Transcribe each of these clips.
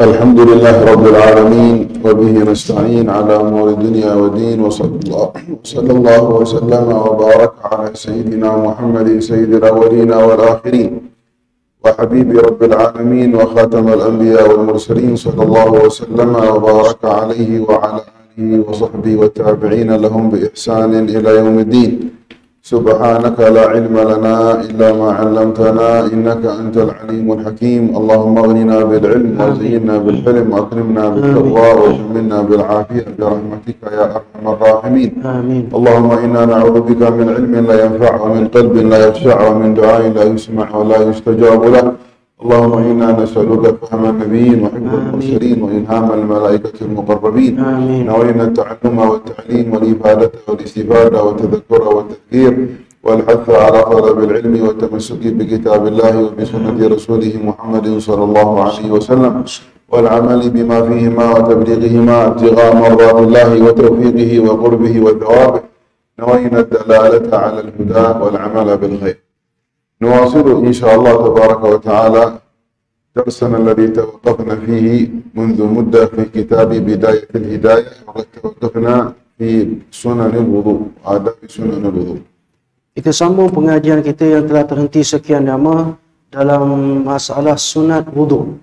الحمد لله رب العالمين وبه نستعين على أمور الدنيا والدين وصلى الله وسلم وبارك على سيدنا محمد سيد الأولين والآخرين وحبيب رب العالمين وخاتم الأنبياء والمرسلين صلى الله وسلم وبارك عليه وعلى آله وصحبه والتابعين لهم بإحسان إلى يوم الدين. سبحانك لا علم لنا إلا ما علمتنا إنك أنت العليم الحكيم. اللهم اغننا بالعلم وزينا بالحلم وأكرمنا بالتقوى وجملنا بالعافية برحمتك يا أرحم الراحمين. آمين. اللهم إنا نعوذ بك من علم لا ينفع ومن قلب لا يخشع ومن دعاء لا يسمع ولا يستجاب له. اللهم إنا نسألك فهم النبيين وحفظ المرسلين وإلهام الملائكة المقربين. نوينا التعلم والتعليم والإفادة والاستفادة والتذكر والتذكير والحث على طلب العلم والتمسك بكتاب الله وبسنة رسوله محمد صلى الله عليه وسلم والعمل بما فيهما وتبليغهما ابتغاء مرضات الله وتوفيقه وقربه وثوابه. نوينا الدلالة على الهدى والعمل بالخير. نواصل إن شاء الله تبارك وتعالى درسنا الذي توقفنا فيه منذ مدة في كتاب بداية الهداية، وقد توقفنا في سنن الوضوء، آداب سنن الوضوء. Kita sambung pengajian kita yang telah terhenti sekian lama dalam masalah sunat wudu.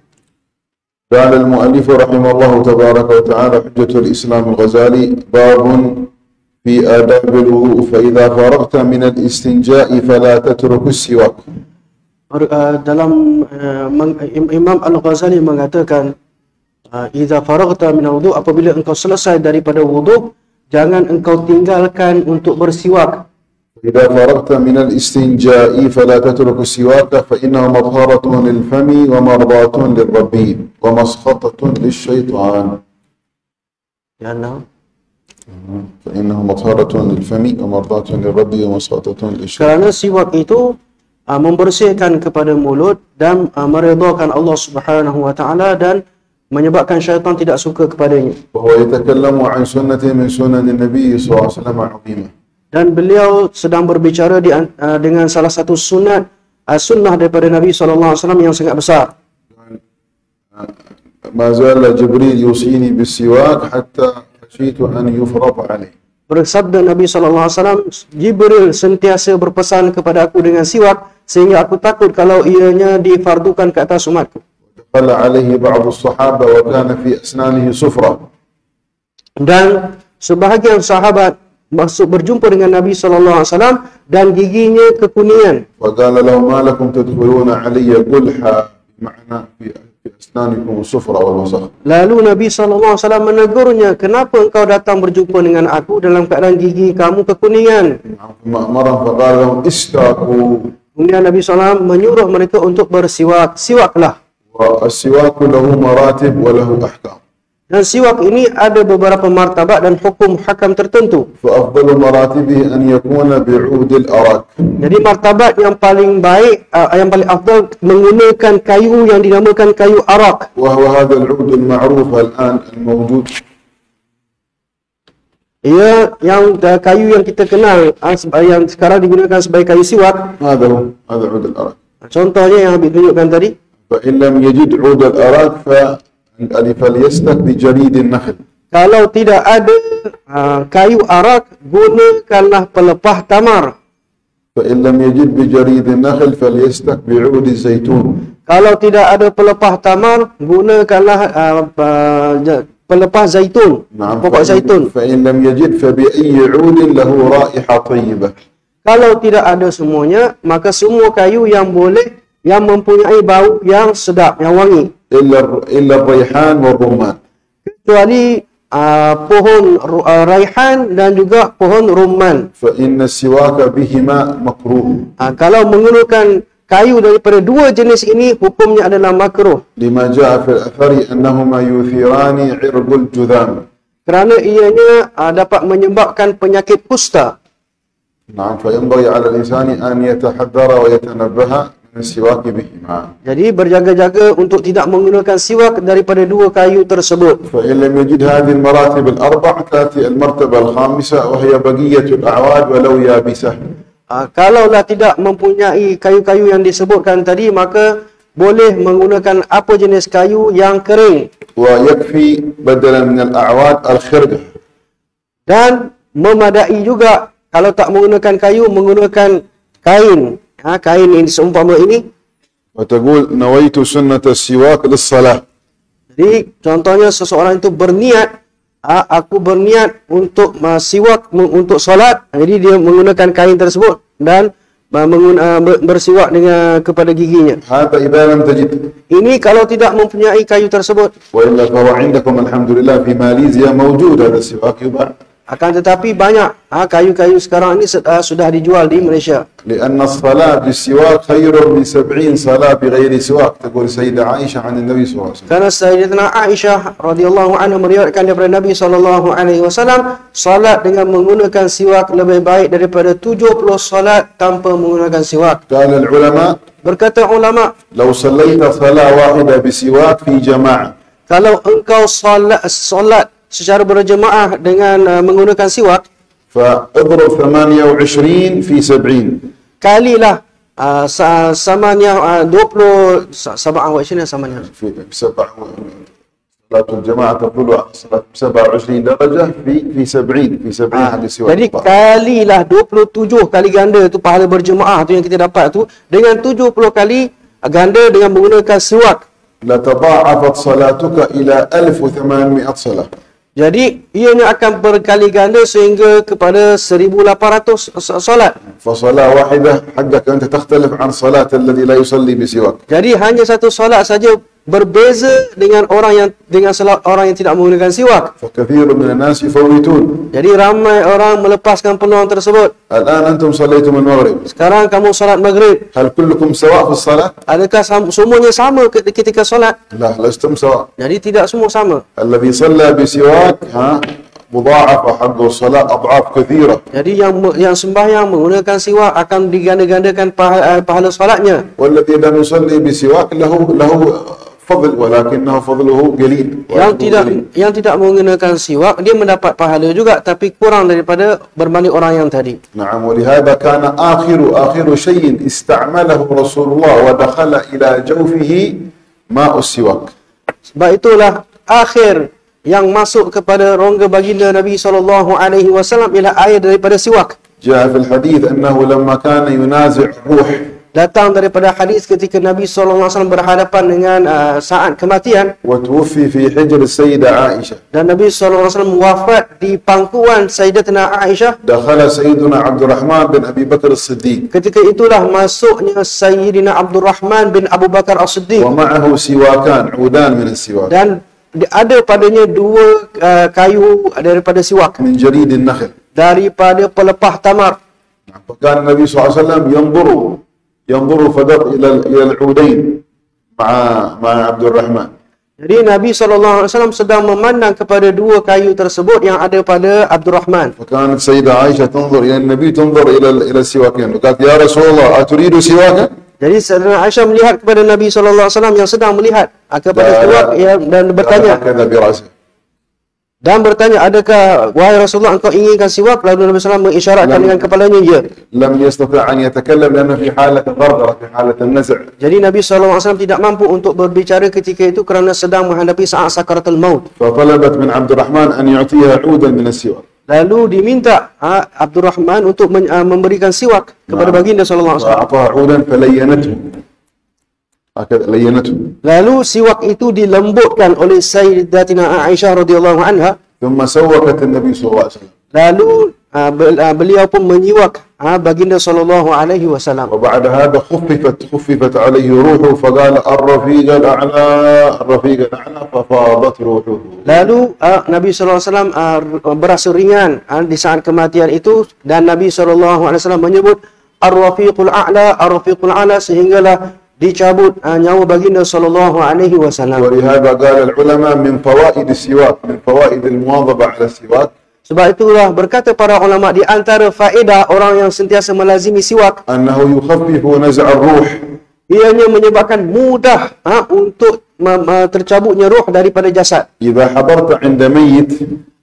قال المؤلف رحمه الله تبارك وتعالى حجة الإسلام الغزالي باب في آداب الوضوء فإذا فرغت من الاستنجاء فلا تترك السواك. Imam Al-Ghazali mengatakan idza faraghta min al-wudu, apabila engkau selesai daripada wudu, jangan engkau tinggalkan untuk bersiwak. إذا فرغت من الاستنجاء فلا تترك السواك فإنه مطهرة للفم ومرضاة للرب ومسخطة للشيطان. فإنه مطهرة للفم ومرضاة للرب ومسخطة للشيطان. Kerana siwak itu membersihkan kepada mulut dan meredhakan Allah Subhanahu wa taala dan menyebabkan syaitan tidak suka kepadanya. وهو يتكلم عن سنة من سنن النبي صلى الله عليه وسلم عظيمة. Dan beliau sedang berbicara dengan salah satu sunnah daripada Nabi SAW yang sangat besar. ما زال جبريل يوصيني بالسواك حتى خشيت أن يفرط عليه. Bersabda Nabi SAW, Jibril sentiasa berpesan kepada aku dengan siwak sehingga aku takut kalau ianya difardukan ke atas umatku. دخل عليه بعض الصحابة وكان في أسنانه صفرة. Dan sebahagian sahabat berjumpa dengan Nabi SAW dan giginya kekuningan. وقال له ما لكم تدخلون علي قلحا بمعنى في أسنانكم الصفرة والوسخ. Lalu Nabi SAW menegurnya, kenapa engkau datang berjumpa dengan aku dalam keadaan gigi kamu kekuningan? مرة فقال لهم استاكوا. Kemudian Nabi SAW menyuruh mereka untuk bersiwak. Siwaklah. والسواك له مراتب وله أحكام. Dan siwak ini ada beberapa martabat dan hukum hakam tertentu. فأفضل مراتبه أن يكون بعود الأراك. Jadi martabat yang paling baik, yang paling afdal menggunakan kayu yang dinamakan kayu arak. وهو هذا العود المعروف الآن الموجود. Ia yang kayu yang kita kenal yang sekarang digunakan sebagai kayu siwak. هذا عود الأراك. Contohnya yang Habib tunjukkan tadi. فإن لم يجد عود الأراك فليستك بجريد النخل. Kalau tidak ada kayu arak, gunakanlah pelepah tamar. فإن لم يجد بجريد النخل فليستك بعود الزيتون. Kalau tidak ada pelepah tamar, gunakanlah pelepah zaitun, pokok zaitun. فإن لم يجد فبأي عود له رائحة طيبة. Kalau tidak ada semuanya, maka semua kayu yang boleh, yang mempunyai bau yang sedap, yang wangi. إلا الريحان والرمان. Kecuali pohon raihan dan juga pohon rumman. فإن السواك بهما مكروه. Kalau menggunakan kayu daripada dua jenis ini, hukumnya adalah makruh. لما جاء في الأثر أنهما يثيران عرق الجذام. Kerana ianya dapat menyebabkan penyakit kusta. نعم فينبغي على الإنسان أن يتحذر ويتنبه من السواك بهما. Jadi berjaga-jaga untuk tidak menggunakan siwak daripada dua kayu tersebut. فإن لم يجد هذه المراتب الأربع تأتي المرتبة الخامسة وهي بقية الأعواد ولو يابسة. Kalaulah tidak mempunyai kayu-kayu yang disebutkan tadi, maka boleh menggunakan apa jenis kayu yang kering ويكفي بدلا من الأعواد الخرقة. dan memadai juga kalau tak menggunakan kayu menggunakan kain. Kain ini seumpama ini. وتقول نويت سنة السواك للصلاة. Jadi contohnya seseorang itu berniat, aku berniat untuk siwak untuk solat. Jadi dia menggunakan kain tersebut dan bersiwak dengan kepada giginya. هذا إذا لم تجد. Ini kalau tidak mempunyai kayu tersebut. وإلا فهو عندكم الحمد لله في ماليزيا موجود هذا السواك يباع. Akan tetapi banyak kayu-kayu sekarang ini sudah dijual di Malaysia. لأن الصلاة بالسواك خير من 70 صلاة بغير سواك تقول سيدة عائشة عن النبي صلى الله عليه وسلم. Karena Sayyidatina Aisyah radhiyallahu anha meriwayatkan daripada Nabi sallallahu alaihi wasallam, salat dengan menggunakan siwak lebih baik daripada 70 salat tanpa menggunakan siwak. قال العلماء Berkata ulama, لو صليت صلاة واحدة بسواك في جماعة kalau engkau salat secara berjemaah dengan menggunakan siwak, فاضرب 28 في 70. kalilah samanya 20 samanya في سبع صلاة الجماعة تقول صلاة 27 درجة في 70 حق السواك. Jadi kalilah 27 kali ganda tu pahala berjemaah tu yang kita dapat tu dengan 70 kali ganda dengan menggunakan siwak. لتضاعفت صلاتك إلى 1800 صلاة. Jadi ianya akan berkali ganda sehingga kepada 1800 solat. فصلاة واحدة حقك أنت تختلف عن صلاة الذي لا يصلي بسواك. Jadi hanya satu solat saja berbeza dengan orang yang tidak menggunakan siwak. فكثير من الناس يفوتون. Jadi ramai orang melepaskan peluang tersebut. الآن أنتم صليتم المغرب. Sekarang kamu solat maghrib. هل كلكم سواء في الصلاة؟ Adakah semuanya sama ketika solat? لا لستم سواء. Jadi tidak semua sama. الذي صلى بسواك مضاعفة حق الصلاة أضعاف كثيرة. Jadi yang sembahyang menggunakan siwak akan diganda-gandakan pahala solatnya. والذي لم يصلي بسواك له فضل ولكنه فضله قليل. Yang tidak menggunakan siwak dia mendapat pahala juga tapi kurang daripada berbanding orang yang tadi. نعم ولهذا كان آخر شيء استعمله رسول الله ودخل إلى جوفه ماء السواك. Sebab itulah akhir yang masuk kepada rongga baginda Nabi SAW ialah air daripada siwak. جاء في الحديث أنه لما كان ينازع الروح Datang daripada hadis ketika Nabi SAW berhadapan dengan saat kematian وتوفي في حجر السيدة عائشة dan Nabi SAW wafat di pangkuan Sayyidatina Aisyah. دخل سيدنا عبد الرحمن بن أبي بكر الصديق Ketika itulah masuknya Sayyidina Abdul Rahman bin Abu Bakar As-Siddiq ومعه سواكان عودان من السواك dan ada padanya dua kayu daripada siwak من جريد النخل. daripada pelepah tamar. فكان النبي صلى الله عليه وسلم ينظر فقط إلى العودين مع عبد الرحمن. Jadi Nabi SAW sedang memandang kepada dua kayu tersebut yang ada pada Abdul Rahman. فكانت سيدة عائشة تنظر إلى النبي تنظر إلى السواكين وقالت يا رسول الله أتريد سواكا؟ Jadi Sayyidatina Aisyah melihat kepada Nabi SAW yang sedang melihat kepada siwak dan bertanya. Dan bertanya, adakah wahai Rasulullah engkau inginkan siwak? Lalu Nabi SAW mengisyaratkan dengan kepalanya, ya. لم يستطع أن يتكلم لأنه في حالة غرغرة في حالة النزع. Jadi Nabi SAW tidak mampu untuk berbicara ketika itu kerana sedang menghadapi saat sakaratul maut. فطلبت من عبد الرحمن أن يعطيها عودا من السواك. Lalu diminta Abdul Rahman untuk memberikan siwak kepada baginda SAW. فأعطاها عودا فلينته. هكذا لينته. Lalu siwak itu dilembutkan oleh Sayyidatina Aisyah radhiyallahu anha. ثم سوكت النبي صلى الله عليه وسلم. Lalu beliau pun menyiwak baginda sallallahu alaihi wasallam. وبعد هذا خففت عليه روحه فقال الرفيق الأعلى ففاضت روحه. Lalu Nabi sallallahu alaihi wasallam berasa ringan di saat kematian itu dan Nabi sallallahu alaihi wasallam menyebut ar-rafiqul a'la sehinggalah dicabut nyawa baginda sallallahu alaihi wasallam. ولهذا قال العلماء من فوائد السواك من فوائد المواظبة على السواك. Sebab itulah berkata para ulama di antara faedah orang yang sentiasa melazimi siwak أنه يخفف نزع الروح. ianya menyebabkan mudah untuk tercabutnya roh daripada jasad. إذا حضرت عند ميت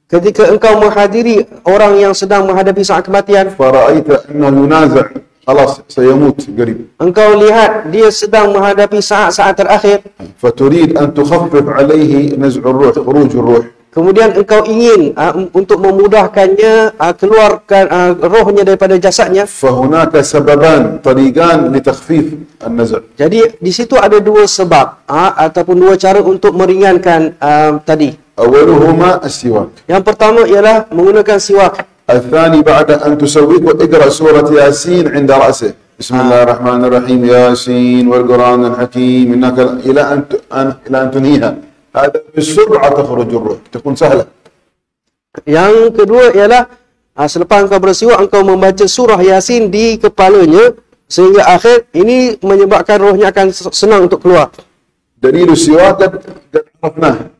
Ketika engkau menghadiri orang yang sedang menghadapi saat kematian فرأيت أنه ينازع خلاص سيموت قريب. engkau lihat dia sedang menghadapi saat-saat terakhir, فتريد أن تخفف عليه نزع الروح، خروج الروح. kemudian engkau ingin untuk memudahkannya keluarkan rohnya daripada jasadnya. فهناك سببان طريقان لتخفيف النزع. Jadi di situ ada dua sebab ataupun dua cara untuk meringankan tadi. أولهما السواك. Yang pertama ialah menggunakan siwak. الثاني بعد أن تسويك اقرأ سورة ياسين عند رأسه. بسم الله الرحمن الرحيم ياسين والقرآن الحكيم إنك إلى أن تنهيها. هذا بسرعة تخرج الروح، تكون سهلة. Yang kedua ialah selepas engkau bersiwak, engkau membaca surah Yasin di kepalanya sehingga akhir. Ini menyebabkan rohnya akan senang untuk keluar. دليل السواك قد عرفناه.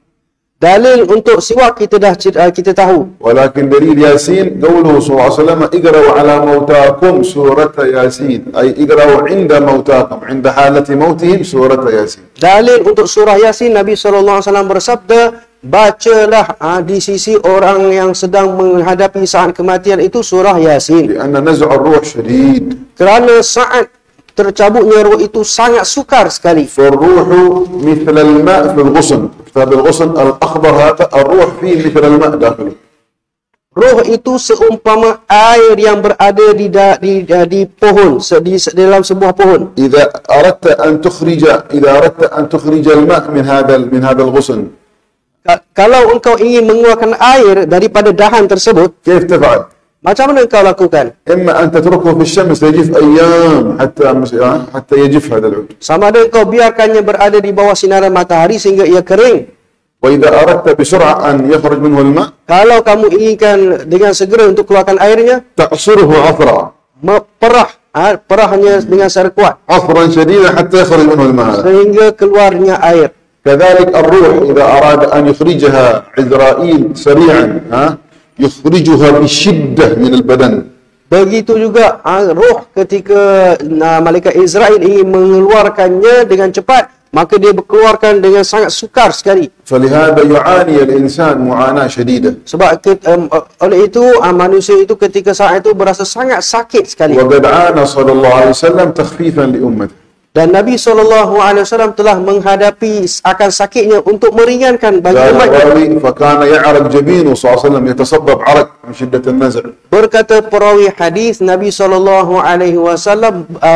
Dalil untuk siwak kita tahu. ولكن دليل ياسين قوله صلى الله عليه وسلم اقرأوا على موتاكم سورة ياسين، أي اقرأوا عند موتاكم عند حالة موتهم سورة ياسين. Dalil untuk surah Yasin, Nabi SAW bersabda, bacalah di sisi orang yang sedang menghadapi saat kematian itu surah Yasin. لأن نزع الروح شديد. Kerana saat tercabutnya roh itu sangat sukar sekali. فالروح مثل الماء في الغصن، كتاب الغصن الأخضر هذا الروح فيه مثل الماء داخله. Roh itu seumpama air yang berada di pohon, di dalam sebuah pohon. إذا أردت أن تخرج الماء من هذا الغصن، Kalau engkau ingin mengeluarkan air daripada dahan tersebut, كيف تفعل؟ macam mana engkau lakukan? إما أن تتركه في الشمس يجف أيام حتى يجف هذا العود. Sama ada engkau biarkannya berada di bawah sinaran matahari sehingga ia kering. وإذا أردت بسرعة أن يخرج منه الماء، Kalau kamu inginkan dengan segera untuk keluarkan airnya, تعصره عصرا perahnya dengan secara kuat عصرا شديدا حتى يخرج منه الماء هذا. sehingga keluarnya air. كذلك الروح إذا أراد أن يخرجها عزرائيل سريعا يخرجها بشدة من البدن. Begitu juga roh ketika malaikat Israel ingin mengeluarkannya dengan cepat, maka dia berkeluarkan dengan sangat sukar sekali. فلهذا يعاني الإنسان معاناة شديدة. Sebab oleh itu manusia itu ketika saat itu berasa sangat sakit sekali. وقد عانى صلى الله عليه وسلم تخفيفا لأمته. Dan Nabi SAW telah menghadapi akan sakitnya untuk meringankan bagi قال umatnya. الراوي فكان يعرق جبينه صلى الله عليه وسلم يتصبب عرق من شدة النزع. Berkata perawi hadis, Nabi SAW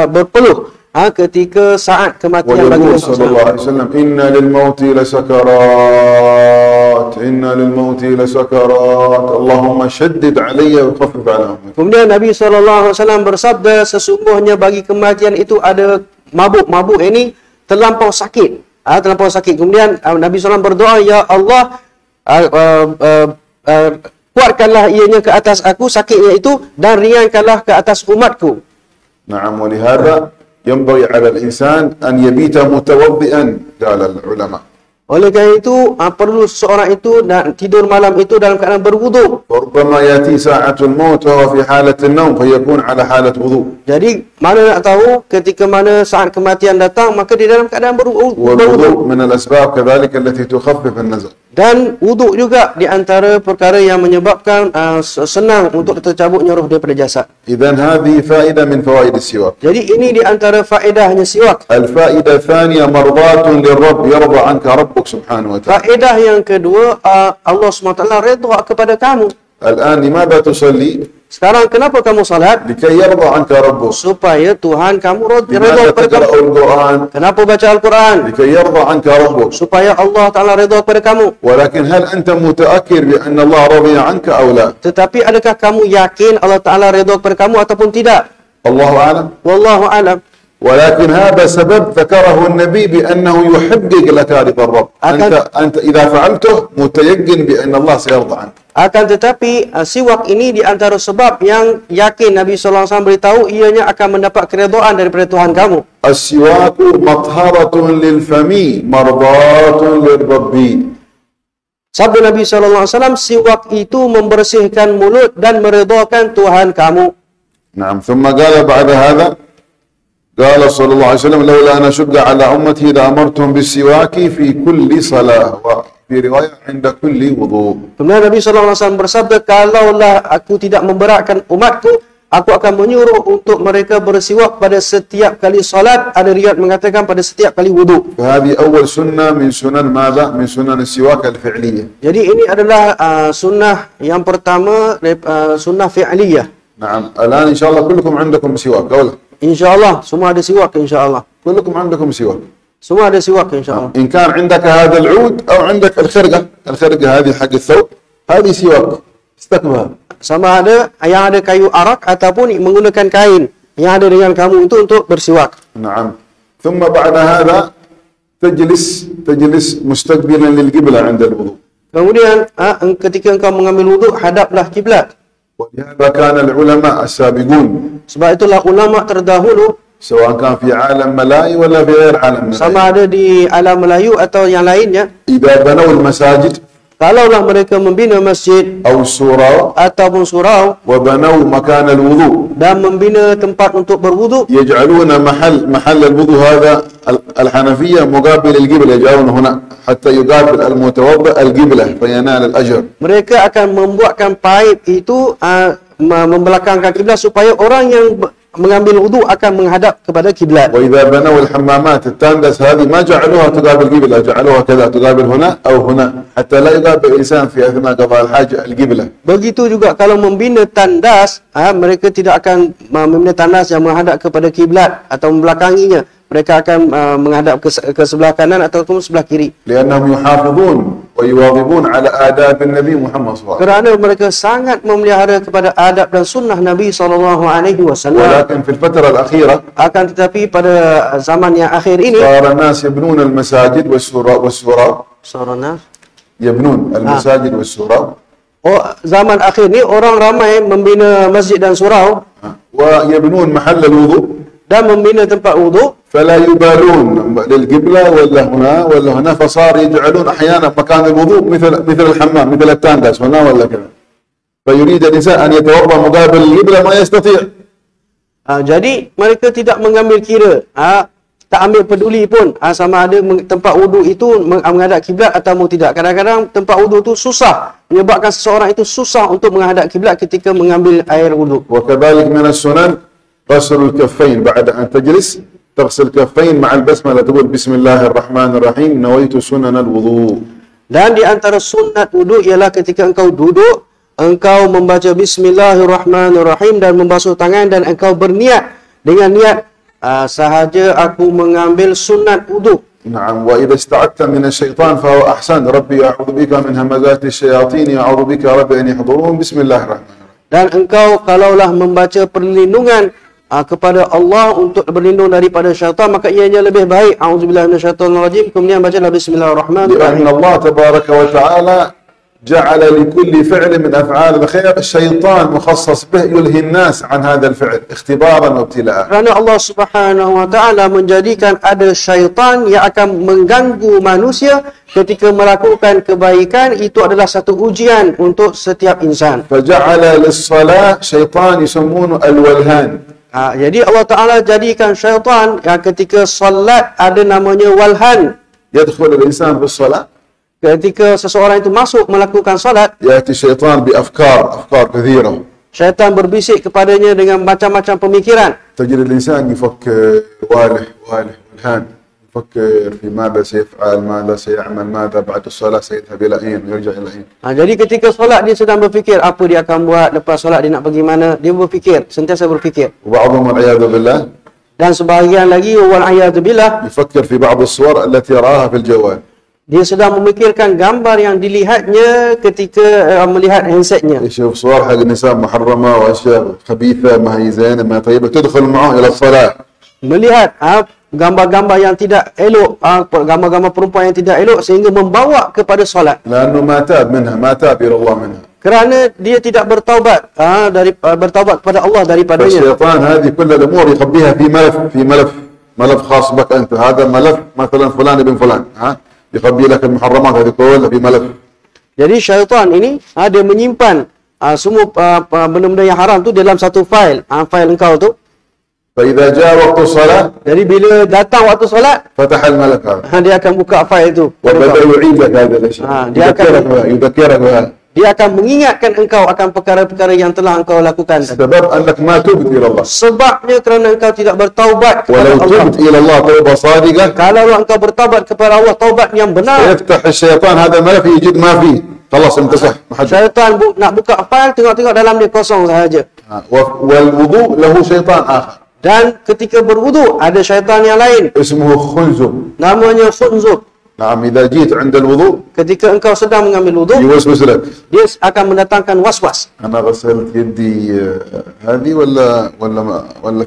berpeluh ketika saat kematian bagi ويقول صلى الله عليه وسلم إن للموت لسكرات إن للموت لسكرات اللهم شدد علي وخفف على أمتي. Kemudian Nabi SAW bersabda, sesungguhnya bagi kematian itu ada mabuk ini terlampau sakit. Terlampau sakit. Kemudian Nabi SAW berdoa, ya Allah, kuatkanlah ianya ke atas aku sakitnya itu dan ringankanlah ke atas umatku. نعم ولهذا ينبغي على الإنسان أن يبيت متوضئا قال العلماء. Oleh kerana itu perlu seorang itu dan tidur malam itu dalam keadaan berwuduk. وربما يأتي ساعة الموت وهو في حالة النوم فيكون على حالة وضوء. Jadi mana nak tahu ketika mana saat kematian datang, maka di dalam keadaan berwuduk. والوضوء من الأسباب كذلك التي تخفف النزع. Dan wuduk juga di antara perkara yang menyebabkan senang untuk tercabutnya roh daripada jasad. إذن هذه فائدة من فوائد السواك. Jadi ini di antara faedahnya siwak. الفائدة الثانية مرضاة للرب يرضى عنك ربك سبحانه وتعالى. Faedah yang kedua, Allah SWT redha kepada kamu. الآن لماذا تصلي؟ Sekarang kenapa kamu salat? لكي يرضى عنك ربك. Supaya Tuhan kamu redha لماذا kepada kamu. تقرأ القرآن؟ Kenapa baca Al-Quran? لكي يرضى عنك ربك. Supaya Allah Ta'ala redha kepada kamu. ولكن هل أنت متأكد بأن الله رضي عنك أو لا؟ Tetapi adakah kamu yakin Allah Ta'ala redha kepada kamu ataupun tidak? الله أعلم. Wallahu a'lam. ولكن هذا سبب ذكره النبي بأنه يحقق لك رضا الرب. أنت إذا فعلته متيقن بأن الله سيرضى عنك. Akan tetapi siwak ini di antara sebab yang yakin Nabi SAW beritahu ianya akan mendapat keredaan daripada Tuhan kamu. السواك مطهرة للفم مرضاة للرب. Sabda Nabi SAW, siwak itu membersihkan mulut dan meredakan Tuhan kamu. نعم. ثم قال بعد هذا قال صلى الله عليه وسلم لولا أن أشد على أمتي لأمرتهم بالسواك في كل صلاة وفي رواية عند كل وضوء. Kemudian Nabi SAW bersabda, kalaulah aku tidak memberatkan umatku, aku akan menyuruh untuk mereka bersiwak pada setiap kali solat. Ada riwayat mengatakan pada setiap kali wudu. فهذه أول سنة من سنن ماذا؟ من سنن السواك الفعلية. Jadi ini adalah sunnah yang pertama, sunnah fi'liyah. نعم. الآن إن شاء الله كلكم عندكم سواك أو لا؟ InsyaAllah semua ada siwak insyaAllah. كلكم عندكم سواك. Semua ada siwak insyaAllah. إن كان عندك هذا العود أو عندك الخرقة هذه حق الثوب، هذه سواك. استقبلها. Sama ada yang ada kayu arak ataupun menggunakan kain yang ada dengan kamu itu untuk bersiwak. نعم. ثم بعد هذا تجلس مستقبلا للقبلة عند الوضوء. Kemudian ketika engkau mengambil wuduk, hadaplah kiblat. ولهذا كان العلماء السابقون Sebab itulah ulama terdahulu, سواء كان في عالم ملاي ولا في غير عالم ملاي، sama ada di alam Melayu atau yang lainnya, إذا بنوا المساجد kalaulah mereka membina masjid أو السورة ataupun surau وبنوا مكان الوضوء dan membina tempat untuk berwuduk, يجعلون محل الوضوء هذا الحنفية مقابل القبلة، يجعلون هنا حتى يقابل المتوضئ القبلة فينال الأجر. mereka akan membuatkan paip itu membelakangkan kiblat supaya orang yang mengambil wuduk akan menghadap kepada kiblat. وإذا بنوا الحمامات التاندس هذه ما جعلوها تقابل القبلة، جعلوها كذا تقابل هنا أو هنا حتى لا يقابل الإنسان في أثناء قضاء الحاجة القبلة. Begitu juga kalau membina tandas, mereka tidak akan membina tandas yang menghadap kepada kiblat atau membelakanginya. Mereka akan menghadap ke sebelah kanan ataupun sebelah kiri. لأنهم يحافظون ويواظبون على آداب النبي محمد صلى الله عليه وسلم. Kerana mereka sangat memelihara kepada adab dan sunnah Nabi SAW. ولكن في الفترة الأخيرة Akan tetapi pada zaman yang akhir ini, صار الناس يبنون المساجد والسورة Sarana. يبنون المساجد والسورة Zaman akhir ni orang ramai membina masjid dan surau ويبنون محل الوضوء dan membina tempat wuduk, فلا يبالون للقبلة ولا هنا ولا هنا، فصار يجعلون أحيانا مكان الوضوء مثل الحمام مثل التانداس هنا ولا كذا، فيريد الإنسان أن يتوضأ مقابل القبلة ما يستطيع. Jadi mereka tidak mengambil kira, tak ambil peduli pun sama ada tempat wuduk itu menghadap kiblat atau tidak. Kadang-kadang tempat wuduk itu susah, menyebabkan seseorang itu susah untuk menghadap kiblat ketika mengambil air wuduk. وكذلك من السنن غسل الكفين بعد أن تجلس، تغسل الكفين مع البسملة، تقول بسم الله الرحمن الرحيم نويت سنن الوضوء. Dan di antara sunat wuduk ialah ketika engkau duduk, engkau membaca Bismillahirrahmanirrahim dan membasuh tangan dan engkau berniat dengan niat sahaja aku mengambil sunat wuduk. نعم. وإذا استعدت من الشيطان فهو أحسن، ربي أعوذ بك من همزات الشياطين أعوذ بك ربي أن يحضرون بسم الله الرحمن الرحيم. Dan engkau kalaulah membaca perlindungan kepada Allah untuk berlindung daripada syaitan, maka ianya lebih baik. A'udzubillahi minasyaitonirrajim. Kemudian bacalah Bismillahirrahmanirrahim. لأن الله تبارك وتعالى جعل لكل فعل من أفعال الخير الشيطان مخصص به يلهي الناس عن هذا الفعل اختبارا وابتلاء. Kerana Allah Subhanahu wa taala menjadikan ada syaitan yang akan mengganggu manusia ketika melakukan kebaikan. Itu adalah satu ujian untuk setiap insan. فجعل للصلاة شيطان يسمونه الولهان. Jadi Allah Ta'ala jadikan syaitan yang ketika salat ada namanya walhan. يدخل الإنسان في الصلاة Ketika seseorang itu masuk melakukan salat, يأتي الشيطان بأفكار كثيرة، syaitan berbisik kepadanya dengan macam-macam pemikiran. تجد الإنسان يفكر والهان، يفكر في ماذا سيفعل، ماذا سيعمل، ماذا بعد الصلاة سيذهب إلى أين ويرجع إلى أين. Jadi ketika solat dia sedang berfikir apa dia akan buat, lepas solat dia nak pergi mana, dia berfikir, sentiasa berfikir. وبعضهم والعياذ بالله Dan sebahagian lagi wal'iyadzubillah, يفكر في بعض الصور التي رآها في الجوال. dia sedang memikirkan gambar yang dilihatnya ketika melihat handsetnya. يشوف صور حق النساء محرمة وأشياء خبيثة ما هي زينة ما طيبة تدخل معه إلى الصلاة. Melihat gambar-gambar yang tidak elok, gambar-gambar perempuan yang tidak elok sehingga membawa kepada solat. لأنه ما تاب منها، ما تاب إلى الله منها. Kerana dia tidak bertaubat bertaubat kepada Allah daripadanya. الشيطان هذه كل الأمور يخبيها في ملف خاص بك أنت. هذا ملف مثلا فلان ابن فلان، يخبي لك المحرمات هذه كلها في ملف. Jadi syaitan ini dia menyimpan semua benda-benda yang haram tu dalam satu fail, fail engkau tu. فإذا جاء وقت الصلاة Jadi bila datang waktu solat, فتح الملف هذا dia akan buka fail tu. وبدأ يعيد لك هذا الأشياء، dia akan يذكرك بها. dia akan mengingatkan engkau akan perkara-perkara yang telah engkau lakukan. سبب أنك ما تبت إلى الله. Sebabnya kerana engkau tidak bertaubat kepada ولو Allah. تبت إلى الله توبة صادقة Kalau engkau bertaubat kepada Allah taubat yang benar, يفتح الشيطان هذا ما في يجد ما فيه خلاص انتهى ما حد. syaitan nak buka file tengok-tengok dalam dia kosong sahaja. والوضوء له شيطان آخر Dan ketika berwudu ada syaitan yang lain اسمه خنزب. namanya khunzub. نعم إذا جيت عند الوضوء Ketika engkau sedang mengambil wudu, يوسوس لك dia akan mendatangkan was-was. أنا غسلت يدي هذه ولا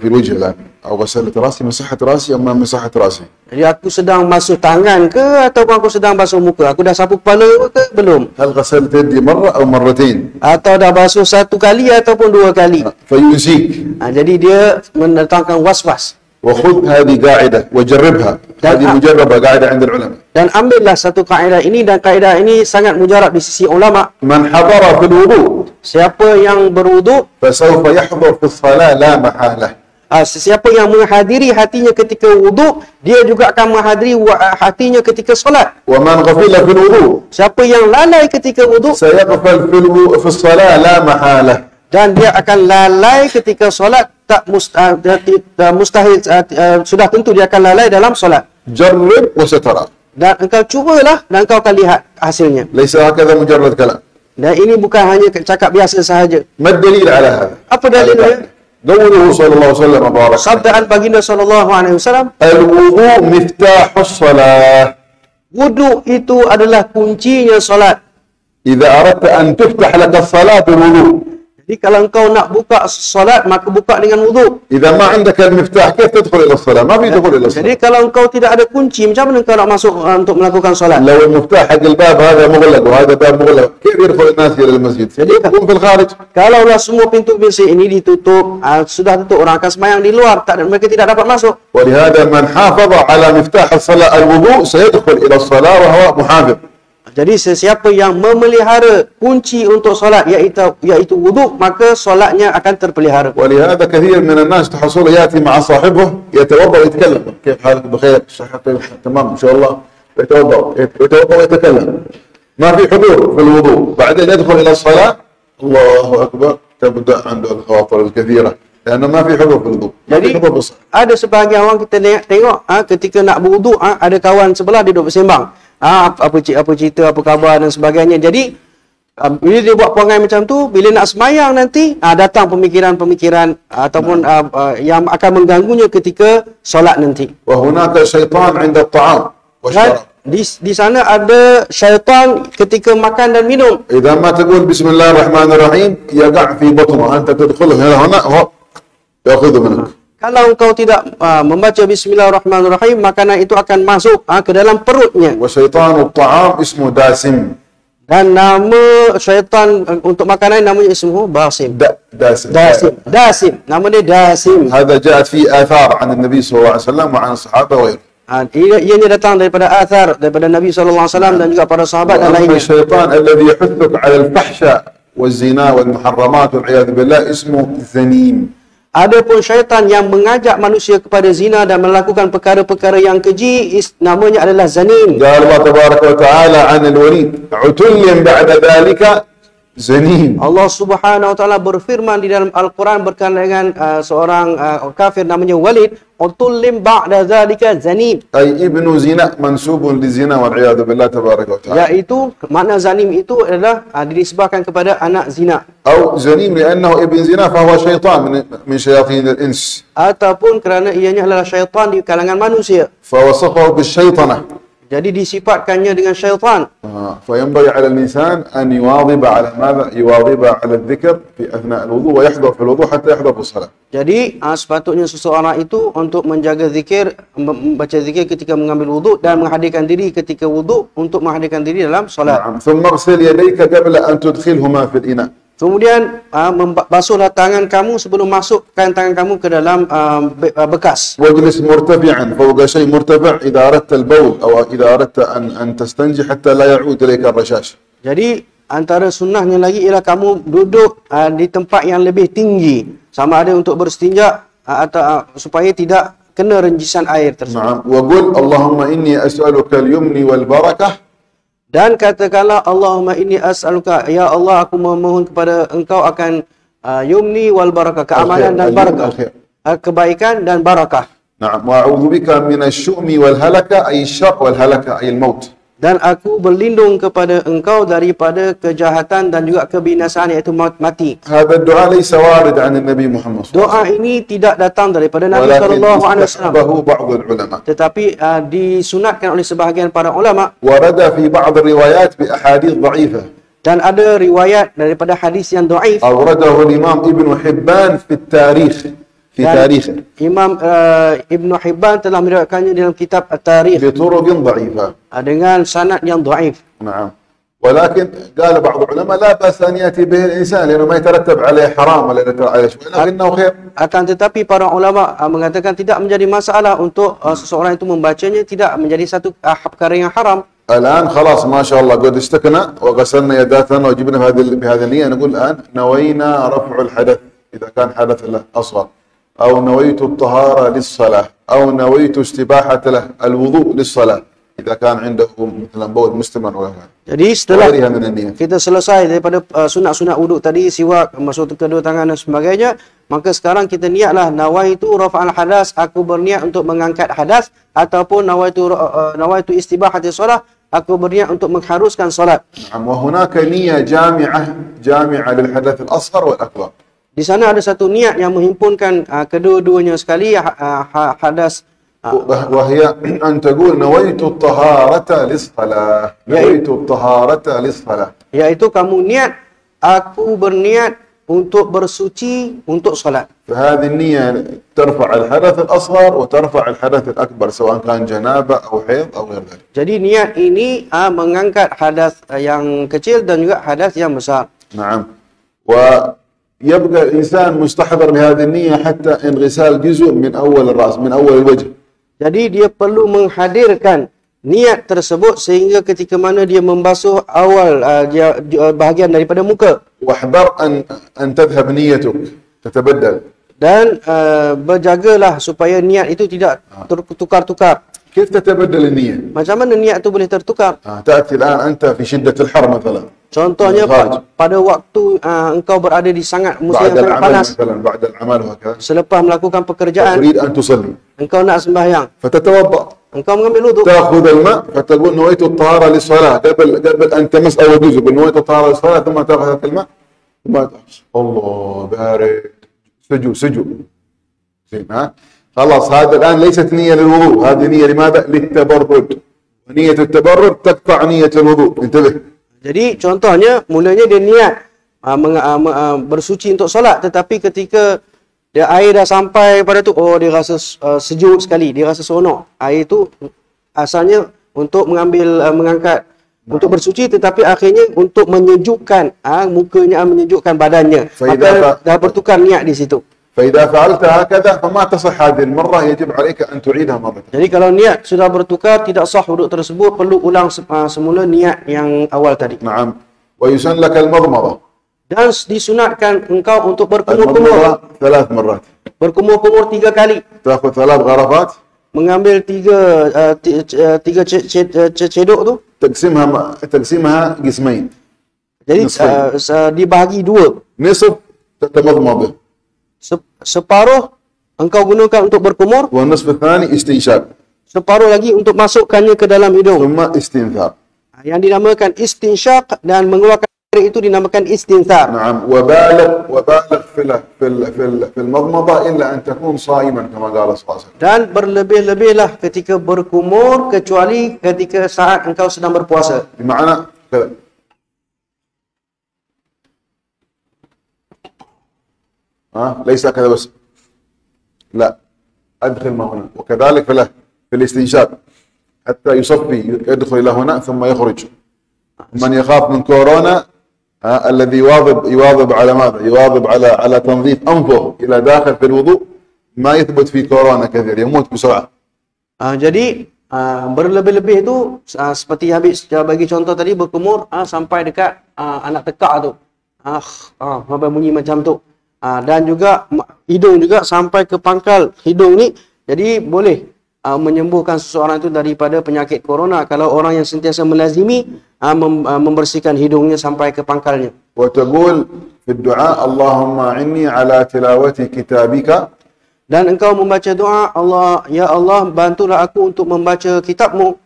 في الوجه الآن أو غسلت رأسي مسحت رأسي أو ما مسحت رأسي. Jadi aku sedang basuh tangan ke ataupun aku sedang basuh muka? Aku dah sapu kepala ke belum? هل غسلت يدي مرة أو مرتين؟ Atau dah basuh satu kali ataupun dua kali? فينسيك. Jadi dia mendatangkan was-was. وخذ هذه قاعدة وجربها. هذه مجربة قاعدة عند العلماء. Dan ambillah satu kaedah ini, dan kaedah ini sangat mujarab di sisi ulama. من حضر في الوضوء Siapa yang berwudu, فسوف يحضر في الصلاة لا محالة. sesiapa yang menghadiri hatinya ketika wudu, dia juga akan menghadiri hatinya ketika solat. ومن غفل في الوضوء Siapa yang lalai ketika wudu, سيغفل في الصلاة لا محالة. dan dia akan lalai ketika solat, mustahil, sudah tentu dia akan lalai dalam solat. جرب وسترى. Dan engkau cubalah dan engkau akan lihat hasilnya. ليس هكذا مجرد كلام. Dan ini bukan hanya cakap biasa sahaja. ما الدليل على هذا؟ Apa dalilnya? قوله صلى الله عليه وسلم وبارك Sabdaan baginda sallallahu alaihi wasallam, الوضوء مفتاح الصلاة. wudu itu adalah kuncinya solat. إذا أردت أن تفتح لك الصلاة بالوضوء. Jadi kalau engkau nak buka solat, maka buka dengan wudu. إذا ما عندك المفتاح كيف تدخل إلى الصلاة؟ ما في دخول إلى Jadi الصلاة. kalau engkau tidak ada kunci, macam mana engkau nak masuk untuk melakukan solat? لو المفتاح حق الباب هذا مغلق وهذا باب مغلق كيف يدخل الناس إلى المسجد؟ يكون في الخارج. Kalaulah semua pintu bisik ini ditutup, sudah tutup, orang akan sembahyang di luar, mereka tidak dapat masuk. ولهذا من حافظ على مفتاح الصلاة الوضوء سيدخل إلى الصلاة وهو محافظ. Jadi sesiapa yang memelihara kunci untuk solat, iaitu wudu, maka solatnya akan terpelihara. ولهذا كثير من الناس تحصل يأتي مع صاحبه يتوضأ ويتكلم. كيف حالك؟ بخير؟ صحتك تمام إن شاء الله. يتوضأ ويتكلم. ما في حضور في الوضوء. بعدين يدخل إلى الصلاة الله أكبر تبدأ عنده الخواطر الكثيرة لأنه ما في حضور في الوضوء. ما في Jadi حضور في الصلاة. ada sebahagian orang kita tengok ketika nak berwudu, ada kawan sebelah dia duduk bersembang. Apa cerita, apa khabar dan sebagainya. Jadi bila dia buat perangai macam tu, bila nak sembahyang nanti datang pemikiran-pemikiran ataupun yang akan mengganggunya ketika solat nanti. وهناك شيطان عند الطعام والشراب. Di sana ada syaitan ketika makan dan minum. إذا ما تقول بسم الله الرحمن الرحيم يقع في بطنه. أنت تدخله هنا هو يأخذه منك. Kalau engkau tidak membaca bismillahirrahmanirrahim, makanan itu akan masuk ke dalam perutnya. وشيطان الطعام اسمه داسم. Dan nama syaitan untuk makanan namanya ismuhu Basim. داسم. Dasim. Nama dia Dasim. هذا جاءت فيه آثار عن النبي صلى الله عليه وسلم وعن الصحابة وغيره. Ianya datang daripada athar daripada Nabi SAW dan juga para sahabat dan وأما lainnya. الشيطان الذي يحثك على الفحشاء والزنا والمحرمات والعياذ بالله اسمه ذنيم. Adapun syaitan yang mengajak manusia kepada zina dan melakukan perkara-perkara yang keji, namanya adalah zanim. قال الله تبارك وتعالى عن الوليد عتل بعد ذلك زنيم. Allah Subhanahu wa taala berfirman di dalam Al-Quran berkaitan dengan seorang kafir namanya Walid, utullim ba'da zalika zanim. أي ابن زنا منسوب للزنا والعياذ بالله تبارك وتعالى. Yaitu makna zanim itu adalah dinisbahkan kepada anak zina. أو زنيم لأنه ابن زنا فهو شيطان من شياطين الإنس. Ataupun kerana ianya adalah syaitan di kalangan manusia. فوصفه بالشيطنة. Jadi disifatkannya dengan syaitan. فينبغي على الإنسان أن يواظب على ماذا؟ يواظب على الذكر في أثناء الوضوء ويحضر في الوضوء حتى يحضر في الصلاة. Jadi sepatutnya seseorang itu untuk menjaga zikir, membaca zikir ketika mengambil wuduk dan menghadirkan diri ketika wuduk untuk menghadirkan diri dalam solat. نعم. ثم اغسل يديك قبل أن تدخلهما في الإناء. Kemudian basuhlah tangan kamu sebelum masukkan tangan kamu ke dalam bekas. واجلس مرتفعا فوق شيء مرتفع إذا أردت البول أو إذا أردت أن تستنجي حتى لا يعود إليك الرشاش. Jadi antara sunnahnya lagi ialah kamu duduk di tempat yang lebih tinggi, sama ada untuk berstinja atau supaya tidak kena renjisan air tersebut. نعم. وقل اللهم إني أسألك اليمن والبركة Dan katakanlah Allahumma inni as'aluka, ya Allah aku memohon kepada engkau akan yumni wal barakah, keamanan dan barakah, kebaikan dan barakah. نعم وأعوذ بك من الشؤم والهلكة أي الشر والهلكة أي الموت. Dan aku berlindung kepada engkau daripada kejahatan dan juga kebinasaan, iaitu mati. هذا الدعاء ليس وارد عن النبي محمد صلى الله عليه Doa ini tidak datang daripada Nabi ولكن SAW, استحبه بعض العلماء. tetapi disunatkan oleh sebahagian para ulama, ورد في بعض الروايات بأحاديث ضعيفة dan ada riwayat daripada hadis yang dhaif. أورده الإمام ابن حبان في التاريخ في Dan تاريخه Imam Ibn Hibban telah meriwayatkannya dalam kitab At-Tarikh بطرق ضعيفة. dengan sanad yang dhaif. نعم ولكن قال بعض العلماء لا بأس أن يأتي به الإنسان لأنه ما يترتب عليه حرام ولا يترتب عليه شيء لكنه خير. Akan tetapi para ulama mengatakan tidak menjadi masalah untuk seseorang itu membacanya, tidak menjadi satu perkara yang haram. الآن خلاص ما شاء الله قد اشتكنا وغسلنا يداتنا وجبنا بهذه النية، نقول الآن نوينا رفع الحدث إذا كان حدث له أصغر، أو نويت الطهارة للصلاة، أو نويت استباحة له الوضوء للصلاة إذا كان عنده مثلا بول مستمر ولا غيره. Jadi setelah وغيرها من النية. kita selesai daripada sunat-sunat wuduk tadi, siwak, masuk kedua tangan dan sebagainya, maka sekarang kita niatlah nawaitu rafa'al hadas, aku berniat untuk mengangkat hadas, ataupun nawaitu istibahati solat, aku berniat untuk mengharuskan solat. نعم وهناك نية جامعة للحدث الأصغر والأكبر. Di sana ada satu niat yang menghimpunkan kedua-duanya sekali, hadas وهي أن تقول نويت الطهارة للصلاة، نويت الطهارة للصلاة. yaitu kamu niat, aku berniat untuk bersuci untuk solat. فهذه النية ترفع الحدث الأصغر وترفع الحدث الأكبر سواء كان جنابة أو حيض أو غير ذلك. Jadi niat ini mengangkat hadas yang kecil dan juga hadas yang besar. نعم ويبقى الإنسان مستحضر لهذه النية حتى انغسال جزء من أول الرأس من أول الوجه. Jadi dia perlu menghadirkan niat tersebut sehingga ketika mana dia membasuh awal bahagian daripada muka. واحذر أن تذهب نيتك تتبدل. Dan berjagalah supaya niat itu tidak tertukar-tukar. كيف تتبدل النية؟ Macam mana niat itu boleh tertukar? تأتي الآن أنت في شدة الحر مثلا. Contohnya pada waktu engkau berada di musim بعد yang sangat العمل panas, مثلا بعد العمل وهكذا. selepas melakukan pekerjaan, تريد أن تصلي. engkau nak sembahyang, فتتوضأ. engkau mengambil wuduk, تأخذ الماء فتقول نويت الطهارة للصلاة قبل أن تمس أول جزء نويت الطهارة للصلاة ثم تأخذ الماء ثم الله بارد سجو زين ها خلاص هذا الآن ليست نية للوضوء، هذه نية لماذا؟ للتبرد. ونية التبرد تقطع نية الوضوء. انتبه. Jadi contohnya mulanya dia niat bersuci untuk solat, tetapi ketika dia air dah sampai pada tu, dia rasa sejuk sekali, dia rasa seronok. Air tu asalnya untuk mengangkat untuk bersuci, tetapi akhirnya untuk menyejukkan mukanya, menyejukkan badannya. Maka dah bertukar niat di situ. فإذا فعلت هكذا فما تصح هذه المرة، يجب عليك أن تعيدها مرة. Jadi kalau niat sudah bertukar, tidak sah wuduk tersebut, perlu ulang semula niat yang awal tadi. نعم ويسن لك المضمضة. Dan disunatkan engkau untuk berkumur-kumur. المضمضة 3 مرات. Berkumur-kumur 3 kali. تأخذ 3 غرفات. Mengambil tiga cedok tu. تقسمها قسمين. Jadi dibahagi 2. نصف تتمضمض. Separuh engkau gunakan untuk berkumur, والنصف الثاني استنشاق. separuh lagi untuk masukkannya ke dalam hidung. ثم استنثار. Yang dinamakan istinsyaq dan mengeluarkan air itu dinamakan istinthar. نعم وبالغ في المضمضة إلا أن تكون صائما كما قال صلى الله عليه وسلم. Dan berlebih-lebihlah ketika berkumur kecuali ketika saat engkau sedang berpuasa. بمعنى كذا. ليس كذا بس. لا أدخل ما هنا وكذلك في الاستنشاق حتى يصفي يدخل إلى هنا ثم يخرج. من يخاف من كورونا الذي يواظب على ماذا؟ يواظب على تنظيف أنفه إلى داخل في الوضوء ما يثبت في كورونا كثير يموت بسرعة. Jadi berlebih-lebih itu seperti habis bagi contoh tadi, berkumur sampai dekat anak tekak tu. Sampai bunyi macam tu. Dan juga hidung juga sampai ke pangkal hidung ni. Jadi boleh menyembuhkan seseorang itu daripada penyakit corona kalau orang yang sentiasa melazimi membersihkan hidungnya sampai ke pangkalnya. وتقول في الدعاء اللهم أعني على تلاوة كتابك Dan engkau membaca doa, Allah, ya Allah, bantulah aku untuk membaca kitabmu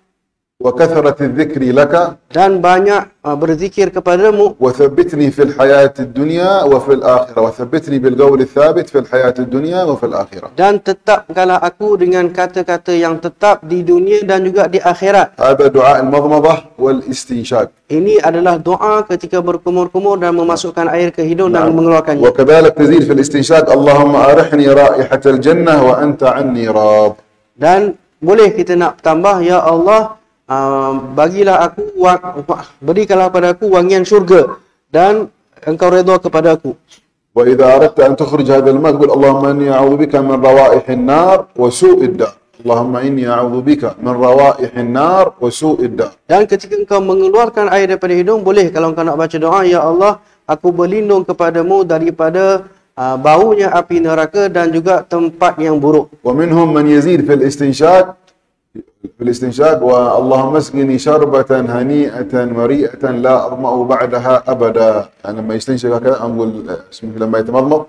وكثرة الذكر لك dan banyak berzikir kepadamu, وثبتني في الحياة الدنيا وفي الآخرة وثبتني بالقول الثابت في الحياة الدنيا وفي الآخرة. dan tetapkanlah aku dengan kata-kata yang tetap di dunia dan juga di akhirat. هذا دعاء المضمضة والاستنشاق. Ini adalah doa ketika berkumur-kumur dan memasukkan air ke hidung dan mengeluarkannya. وكذلك تزيد في الاستنشاق اللهم أرحني رائحة الجنة وأنت عني راض. Dan boleh kita nak tambah, ya Allah, bagilah aku, berikanlah padaku wangian syurga dan engkau redha kepada aku. وإذا أردت أن تخرج هذا الماء تقول اللهم إني أعوذ بك من روائح النار وسوء الدار. اللهم إني أعوذ بك من روائح النار وسوء الدار. Dan ketika engkau mengeluarkan air daripada hidung, boleh kalau engkau nak baca doa, ya Allah, aku berlindung kepadamu daripada baunya api neraka dan juga tempat yang buruk. ومنهم من يزيد في الاستنشاق واللهم اسقني شربة هنيئة مريئة لا أظمأ بعدها أبدا. يعني لما يستنشق هكذا أقول اسمه لما يتمضمض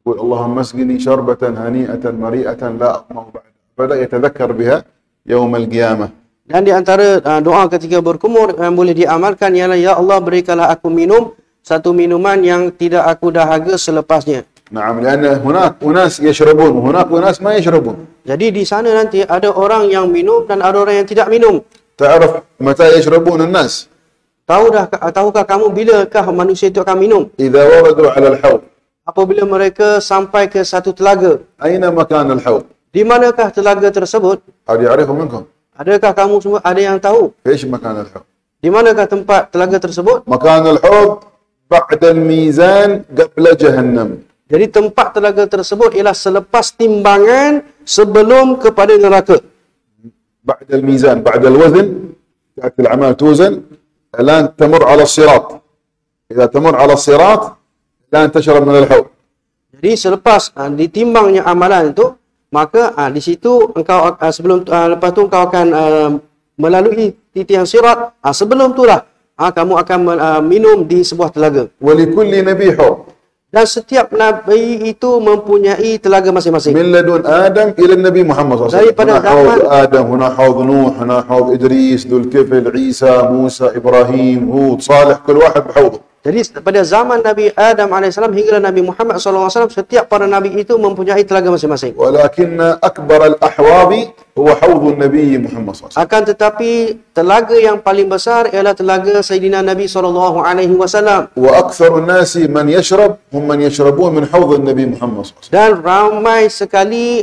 يقول اللهم اسقني شربة هنيئة مريئة لا أظمأ بعدها أبدا يتذكر بها يوم القيامة. Dan di antara doa ketika berkumur yang boleh diamalkan ialah, ya Allah, berikanlah aku minum satu minuman yang tidak aku dahaga selepasnya. نعم لأن هناك أناس يشربون وهناك أناس ما يشربون. Jadi di sana nanti ada orang yang minum dan ada orang yang tidak minum. تعرف متى يشربون الناس؟ Tahukah kamu bilakah manusia itu akan minum? إذا وردوا على الحوض. Apabila mereka sampai ke satu telaga. أين مكان الحوض؟ Di manakah telaga tersebut? هل يعرفه منكم؟ Adakah kamu semua ada yang tahu? إيش مكان الحوض؟ Di manakah tempat telaga tersebut? مكان الحوض بعد الميزان قبل جهنم. Jadi tempat telaga tersebut ialah selepas timbangan sebelum kepada neraka. بعد الميزان بعد الوزن تأتي الأعمال توزن الآن تمر على الصراط. إذا تمر على الصراط الآن تشرب من الحوض. Jadi selepas ditimbangnya amalan itu, maka di situ engkau lepas tu engkau akan melalui titian sirat. Sebelum itulah kamu akan minum di sebuah telaga. ولكل نبي حوض. Dan setiap nabi itu mempunyai telaga masing-masing. من لدن آدم إلى النبي محمد صلى الله عليه وسلم. Daripada هنا حوض zaman آدم هنا حوض نوح هنا حوض إدريس ذو الكفل عيسى موسى إبراهيم هود صالح كل واحد بحوضه. Jadi pada zaman Nabi Adam AS hingga Nabi Muhammad SAW, setiap para nabi itu mempunyai telaga masing-masing. ولكن أكبر الأحواض هو حوض النبي محمد صلى الله عليه وسلم. Akan tetapi telaga yang paling besar ialah telaga Sayyidina Nabi SAW. وأكثر الناس من يشرب هم من يشربون من حوض النبي محمد صلى الله عليه وسلم. Dan ramai sekali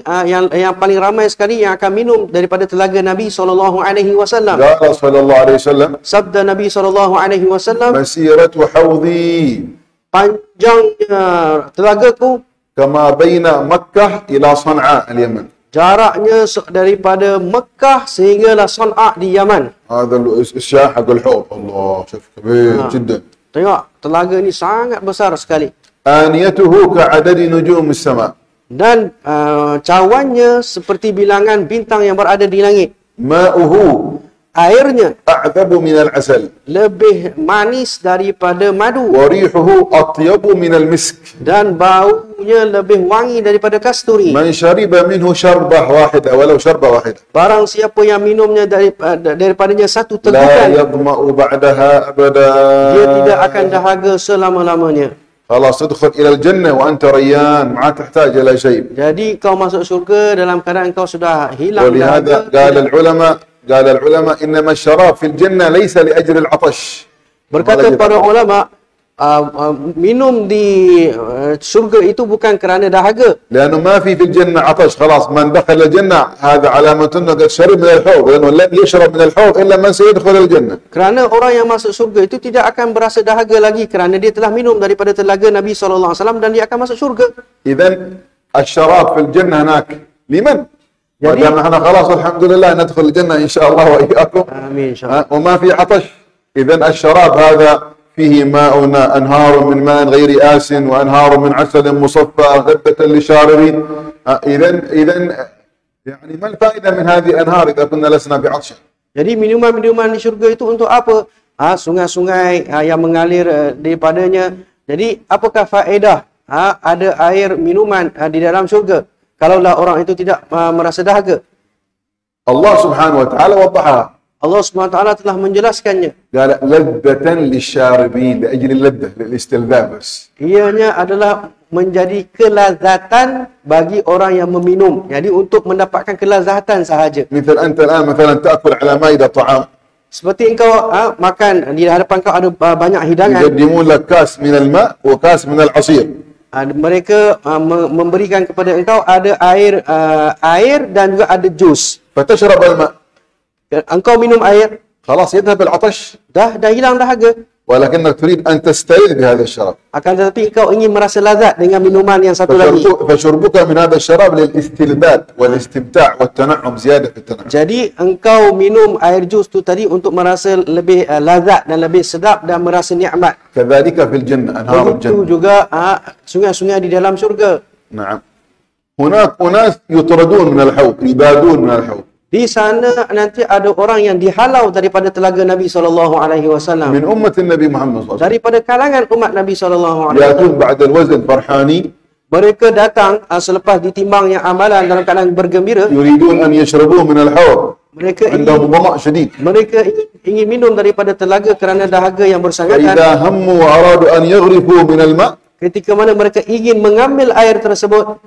yang paling ramai sekali yang akan minum daripada telaga Nabi SAW. قال صلى الله عليه وسلم Sabda Nabi SAW, مسيرة حوضي panjangnya telagaku كما بين مكة إلى صنعاء اليمن. jaraknya daripada Mekah sehinggalah San'a di Yaman. هذا الشاح حق الحوض الله شوف كبير جدا. Tengok, telaga ini sangat besar sekali. آنيته كعدد نجوم السماء. Dan cawannya seperti bilangan bintang yang berada di langit. ماؤه Airnya أعذب من العسل. lebih manis daripada madu. وريحه أطيب من المسك. Dan baunya lebih wangi daripada kasturi. من شرب منه شربة واحدة ولو شربة واحدة Barang siapa yang minumnya daripadanya satu لا tegukan, يظمأ بعدها أبدا. dia tidak akan dahaga selama-lamanya. خلاص تدخل إلى الجنة وأنت ريان ما تحتاج إلى شيء. Jadi kau masuk syurga dalam keadaan kau sudah hilang ولهذا dahaga. قال العلماء إنما الشراب في الجنة ليس لأجل العطش. Berkata para ulama, minum di syurga itu bukan kerana dahaga. لأنه ما في الجنة عطش. خلاص من دخل الجنة هذا علامة أنه قد شرب من الحوض لأنه لن يشرب من الحوض إلا من سيدخل الجنة. Kerana orang yang masuk syurga itu tidak akan berasa dahaga lagi kerana dia telah minum daripada telaga Nabi SAW dan dia akan masuk syurga. إذن الشراب في الجنة هناك لمن؟ jadi ودام احنا خلاص الحمد لله ندخل الجنة إن شاء الله وإياكم. آمين إن شاء الله. وما في عطش. إذن الشراب هذا فيه ماء أنهار من ماء غير آس وأنهار من عسل مصفى لذة للشاربين. إذن يعني ما الفائدة من هذه الأنهار إذا كنا لسنا بعطش؟ Jadi minuman-minuman di syurga itu untuk apa? Sungai-sungai yang mengalir daripadanya. Jadi apakah faedah ada air minuman di dalam syurga kalaulah orang itu tidak merasa dahaga? Allah subhanahu wa ta'ala وضحها. Allah Subhanahu wa taala telah menjelaskannya. قال لذة للشاربين لأجل اللذة للاستلذاذ بس. Ianya adalah menjadi kelazatan bagi orang yang meminum. Jadi untuk mendapatkan kelazatan sahaja. مثل أنت الآن مثلا تأكل على مائدة طعام. Seperti engkau makan di hadapan kau ada banyak hidangan. يقدمون لك كاس من الماء وكاس من العصير. Mereka memberikan kepada engkau ada air dan juga ada jus. فتشرب الماء. Engkau minum air, خلاص يذهب العطش. dah hilang dahaga. ولكنك تريد أن تستلذ بهذا الشراب. Akan tetapi engkau ingin merasa lazat dengan minuman yang satu lagi. فشربك من هذا الشراب للاستلذاذ والاستمتاع والتنعم زيادة في التنعم. Jadi engkau minum air jus tu tadi untuk merasa lebih lazat dan lebih sedap dan merasa nikmat. كذلك في الجنة أنهار Begitu الجنة. juga sungai-sungai di dalam syurga. نعم. هناك أناس يطردون من الحوض يبادون من الحوض. Di sana nanti ada orang yang dihalau daripada telaga Nabi SAW. من أمة النبي محمد صلى الله عليه وسلم. Daripada kalangan umat Nabi SAW. يأتون بعد الوزن فرحانين. Mereka datang selepas ditimbangnya amalan dalam keadaan bergembira. يريدون أن يشربوه من الحوض. Mereka عندهم ظمأ شديد. ingin minum daripada telaga kerana dahaga yang bersangatan. فإذا هموا وأرادوا أن يغرفوا من الماء Ketika mana mereka ingin mengambil air tersebut,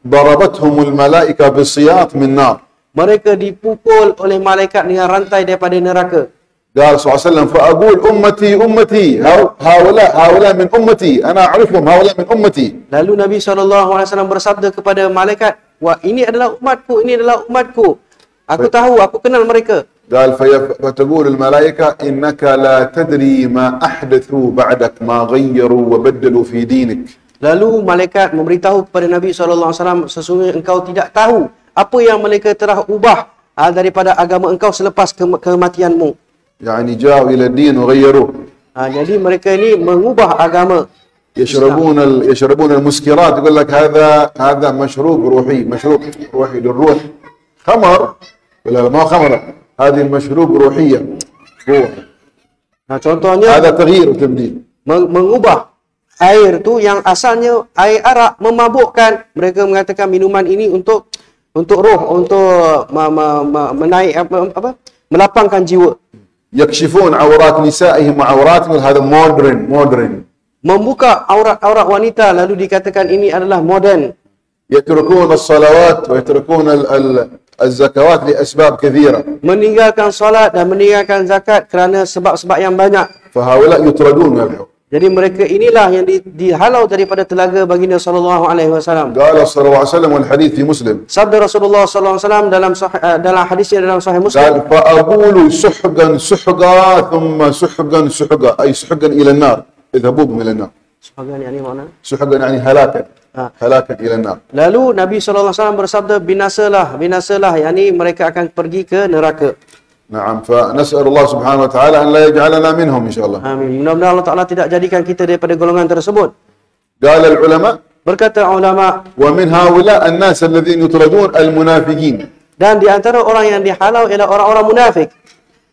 ضربتهم الملائكة بالسياط من نار. mereka dipukul oleh malaikat dengan rantai daripada neraka. قال صلى الله عليه وسلم فأقول أمتي هؤلاء من أمتي أنا أعرفهم هؤلاء من أمتي. Lalu Nabi SAW bersabda kepada malaikat, wah ini adalah umatku, ini adalah umatku. Aku tahu, aku kenal mereka. قال فتقول الملائكة إنك لا تدري ما أحدثوا بعدك ما غيروا وبدلوا في دينك. Lalu malaikat memberitahu kepada Nabi SAW, sesungguhnya engkau tidak tahu apa yang mereka telah ubah daripada agama engkau selepas kematianmu. يعني جاءوا إلى الدين وغيروه. Jadi mereka ini mengubah agama. يشربون المسكرات يقول لك هذا مشروب روحي للروح. خمر ولا ما خمر هذه المشروب روحية روح. Contohnya هذا تغيير وتبديل. mengubah air tu yang asalnya air arak memabukkan. Mereka mengatakan minuman ini untuk roh, untuk menaik melapangkan jiwa. يكشفون عورات نسائهم وعوراتهم هذا مودرن. Membuka aurat-aurat wanita lalu dikatakan ini adalah moden. يتركون الصلوات ويتركون الزكوات لأسباب كثيرة. Meninggalkan salat dan meninggalkan zakat kerana sebab-sebab yang banyak. فهؤلاء يطردون من الحوض. Jadi mereka inilah yang dihalau daripada telaga baginda sallallahu alaihi wasallam. قال صلى الله عليه وسلم والحديث في مسلم. Sabda Rasulullah sallallahu alaihi wasallam dalam hadisnya dalam sahih Muslim. قال فأقول سحقا ثم سحقا أي سحقا إلى النار اذهبوا بهم إلى النار. Sebagian yani mana? سحقا يعني هلاكا إلى النار. Lalu Nabi sallallahu alaihi wasallam bersabda binasalah yakni mereka akan pergi ke neraka. نعم فنسأل الله سبحانه وتعالى أن لا يجعلنا منهم إن شاء الله. Amin. Mudah-mudahan Allah Taala tidak jadikan kita daripada golongan tersebut. قال العلماء Berkata ulama, ومن هؤلاء الناس الذين يطردون المنافقين. dan di antara orang yang dihalau ialah orang-orang munafik.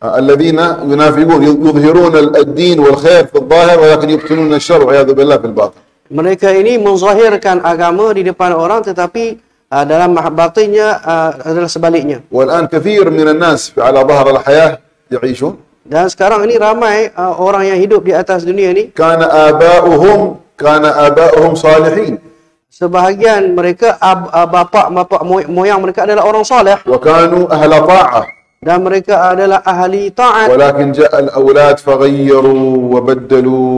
الذين ينافقون يظهرون الدين والخير في الظاهر ولكن يبطنون الشر والعياذ بالله في الباطن. Mereka ini menzahirkan agama di depan orang tetapi dalam batinnya adalah sebaliknya. والآن كثير من الناس على ظهر الحياة يعيشون. Dan sekarang ini ramai orang yang hidup di atas dunia ini. كان آباؤهم صالحين. Sebahagian mereka bapa moyang mereka adalah orang soleh. وكانوا أهل طاعة. Dan mereka adalah ahli taat. ولكن جاء الأولاد فغيروا وبدلوا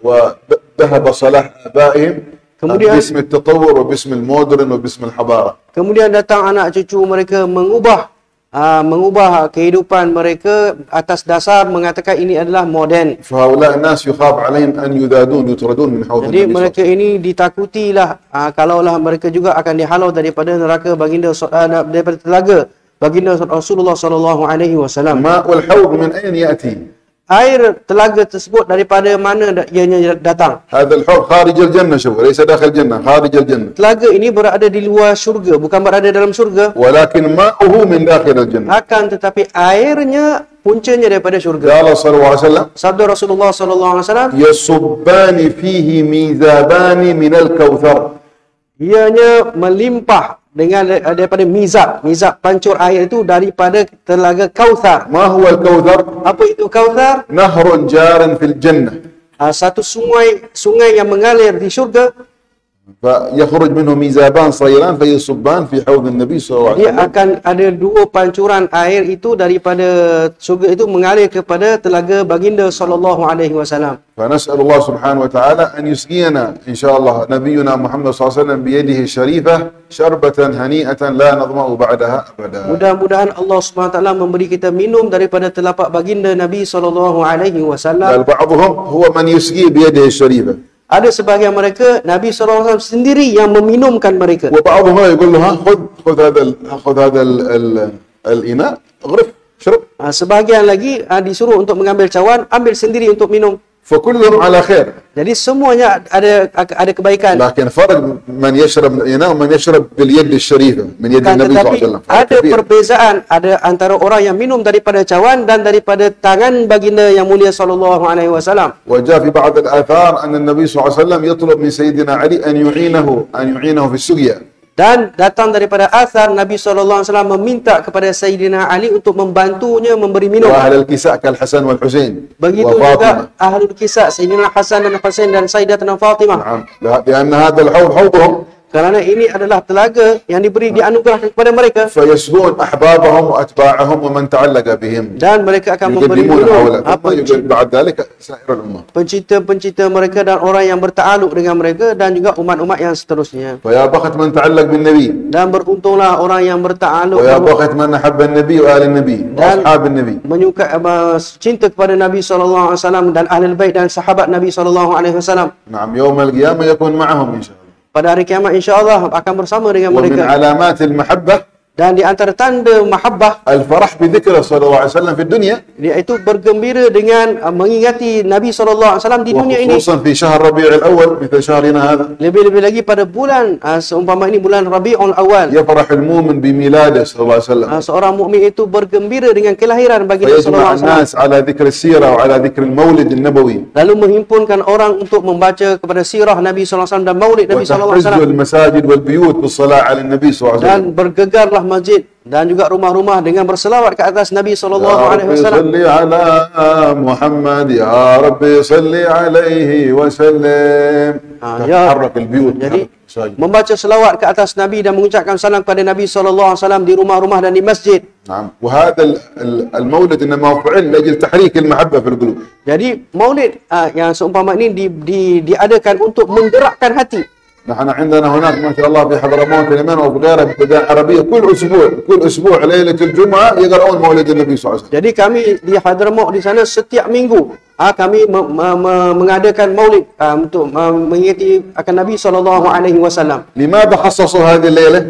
وذهب صلاح آبائهم باسم التطور وباسم المودرن وباسم الحضارة. Kemudian datang anak cucu mereka mengubah kehidupan mereka atas dasar mengatakan ini adalah moden. فهؤلاء الناس يخاف عليهم أن يطردون من حوض Jadi النبي. mereka ini ditakutilah kalaulah mereka juga akan dihalau daripada neraka baginda daripada telaga baginda Rasulullah sallallahu alaihi wasallam. ماء الحوض من أين يأتي؟ air telaga tersebut daripada mana ianya datang. هذا الحوض خارج الجنة، شوف ليس داخل الجنة، خارج الجنة. Telaga ini berada di luar syurga, bukan berada dalam syurga. ولكن ماؤه من داخل الجنة. Akan tetapi airnya puncanya daripada syurga. قال صلى الله عليه وسلم: Sabda Rasulullah sallallahu alaihi wasallam, يصبان فيه ميزابان من الكوثر. ianya melimpah dengan daripada mizab pancur air itu daripada telaga Kautsar. ما هو الكوثر؟ Apa itu Kautsar? نهر جار في الجنة، Satu sungai yang mengalir di syurga. فيخرج منه ميزابان صغيران فيصبان في حوض النبي صلى الله عليه Dia وسلم. akan ada dua pancuran air itu daripada syurga itu mengalir kepada telaga baginda sallallahu alaihi wasallam. فنسأل الله سبحانه وتعالى أن يسقينا إن شاء الله نبينا محمد صلى الله عليه وسلم بيده الشريفة شربة هنيئة لا نظمأ بعدها أبدا. Mudah-mudahan Allah Subhanahu wa taala memberi kita minum daripada telapak baginda Nabi sallallahu alaihi wasallam. بل بعضهم هو من يسقي بيده الشريفة، Ada sebahagian mereka Nabi sallallahu alaihi wasallam sendiri yang meminumkan mereka. وبعضهم يقول له: خذ هذا الإناء اغرف اشرب. Sebahagian lagi disuruh untuk mengambil cawan, ambil sendiri untuk minum. فكلهم على خير، Jadi semuanya ada kebaikan. لكن فرق من يشرب من الإناء ومن يشرب باليد الشريفة من يد النبي صلى الله Tetapi عليه وسلم. فرق ada كبير. perbezaan, ada antara orang yang minum daripada cawan dan daripada tangan baginda yang mulia sallallahu alaihi wasallam. وجاء في بعض الآثار أن النبي صلى الله عليه وسلم يطلب من سيدنا علي أن يعينه في السقيا. Dan datang daripada asar Nabi sallallahu alaihi wasallam meminta kepada Sayyidina Ali untuk membantunya memberi minum. وأهل الكساء كالحسن والحسين Begitu وفاطمة. juga ahlul kisah Sayyidina Hasan dan Husain dan Sayyidatina Fatimah. نعم، لأن هذا الحوض حوضهم، Kerana ini adalah telaga yang diberi dianugerahkan kepada mereka فيسقون أحبابهم وأتباعهم ومن تعلق بهم، dan mereka akan memberi يقدمون minum حوله ثم يقول بعد ذلك سائر الأمة. pencinta-pencinta mereka dan orang yang bertakluk dengan mereka dan juga umat-umat yang seterusnya. فيا بخت من تعلق بالنبي، Dan beruntunglah orang yang bertakluk ويا بخت من أحب النبي وآل النبي وأصحاب النبي. menyukai cinta kepada Nabi sallallahu alaihi wasallam dan ahlul bait dan sahabat Nabi sallallahu alaihi wasallam. نعم، يوم القيامة يكون معهم إن شاء الله. Pada hari kiamat insya-Allah akan bersama dengan ومن mereka. علامات المحبة Dan di antara tanda mahabbah الفرح بذكره صلى الله عليه وسلم في الدنيا، iaitu bergembira dengan mengingati Nabi sallallahu alaihi wasallam di dunia ini. وخصوصا في شهر ربيع الأول مثل شهرنا هذا. Lebih-lebih lagi pada bulan seumpama ini bulan Rabiul Awal. يفرح المؤمن بميلاده صلى الله عليه وسلم، Seorang mukmin itu bergembira dengan kelahiran baginda sallallahu فيجمع alaihi wasallam. الناس على ذكر السيرة وعلى ذكر المولد النبوي، Lalu menghimpunkan orang untuk membaca kepada sirah Nabi sallallahu alaihi wasallam dan maulid Nabi sallallahu alaihi وتحرز wasallam. المساجد والبيوت بالصلاة على النبي صلى الله عليه Dan وسلم. bergegarlah masjid dan juga rumah-rumah dengan berselawat ke atas Nabi sallallahu يا alaihi رب wasallam. صل على محمد يا رب صل عليه وسلم. Ya. تحرك البيوت. Jadi المساجد. membaca selawat ke atas Nabi dan mengucapkan salam kepada Nabi sallallahu alaihi wasallam di rumah-rumah dan di masjid. نعم، وهذا المولد إنما فعل لأجل تحريك المحبة في القلوب. Jadi maulid yang seumpama ini diadakan untuk menggerakkan hati. نحن عندنا هناك ما شاء الله في حضرموت اليمن وفي غيرها في البلدان العربية كل أسبوع ليلة الجمعة يقرؤون مولد النبي صلى الله عليه وسلم. Jadi kami di Hadramaut di sana setiap minggu kami mengadakan maulid untuk mengingati akan Nabi sallallahu alaihi wasallam. لماذا خصصوا هذه الليلة؟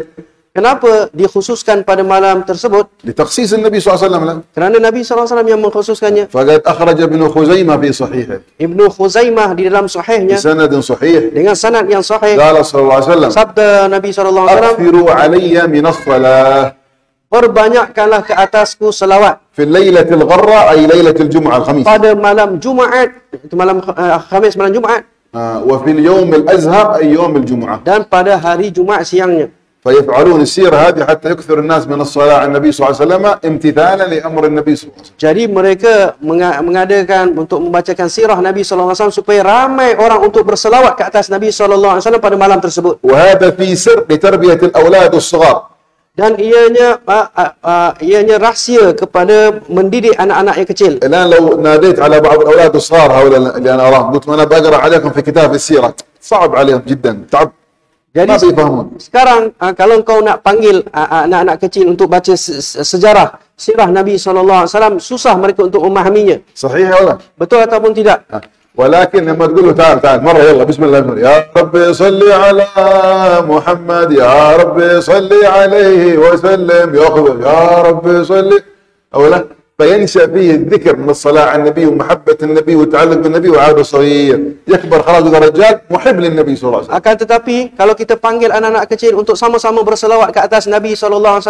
Kenapa dikhususkan pada malam tersebut? لتخصيص النبي صلى الله عليه وسلم له. Kerana Nabi sallallahu alaihi wasallam yang mengkhususkannya. فقد أخرج ابن خزيمة في صحيحه Ibnu Khuzaimah di dalam sahihnya بسند صحيح dengan sanad yang sahih, قال صلى الله عليه وسلم: sabda Nabi sallallahu alaihi wasallam, أكثروا علي من الصلاة perbanyakkanlah ke atasku selawat في الليلة الغراء أي ليلة الجمعة الخميس، pada malam Jumaat, itu malam Khamis, malam Jumaat, وفي اليوم الأزهر أي يوم الجمعة. dan pada hari Jumaat siangnya. فيفعلون السيرة هذه حتى يكثر الناس من الصلاة على النبي صلى الله عليه وسلم امتثالا لأمر النبي صلى الله عليه وسلم. Jadi mereka mengadakan untuk membacakan sirah Nabi sallallahu alaihi wasallam supaya ramai orang untuk berselawat ke atas Nabi sallallahu alaihi wasallam pada malam tersebut. وهذا في سر لتربية الأولاد الصغار. Dan ianya rahsia kepada mendidik anak-anak yang kecil. الآن لو ناديت على بعض الأولاد الصغار هؤلاء اللي أنا أراهم قلت أنا بقرأ عليكم في كتاب السيرة صعب عليهم جدا تعب ما Jadi بيفهمون. sekarang kalau kau nak panggil anak-anak kecil untuk baca sejarah sirah Nabi sallallahu alaihi wasallam, susah mereka untuk memahaminya. صحيح ولا؟ Betul ataupun tidak? ولكن لما تقول له تعال مرة يلا بسم الله الرحمن الرحيم يا رب صل على محمد يا رب صل عليه وسلم يأخذ يا رب صل أولا فينشأ فيه الذكر من الصلاة على النبي ومحبة النبي والتعلق بالنبي وعاده صغير يكبر خلاص إذا رجال محب للنبي صلى الله عليه وسلم. Akan tetapi kalau kita panggil anak-anak kecil untuk sama-sama berselawat ke atas Nabi SAW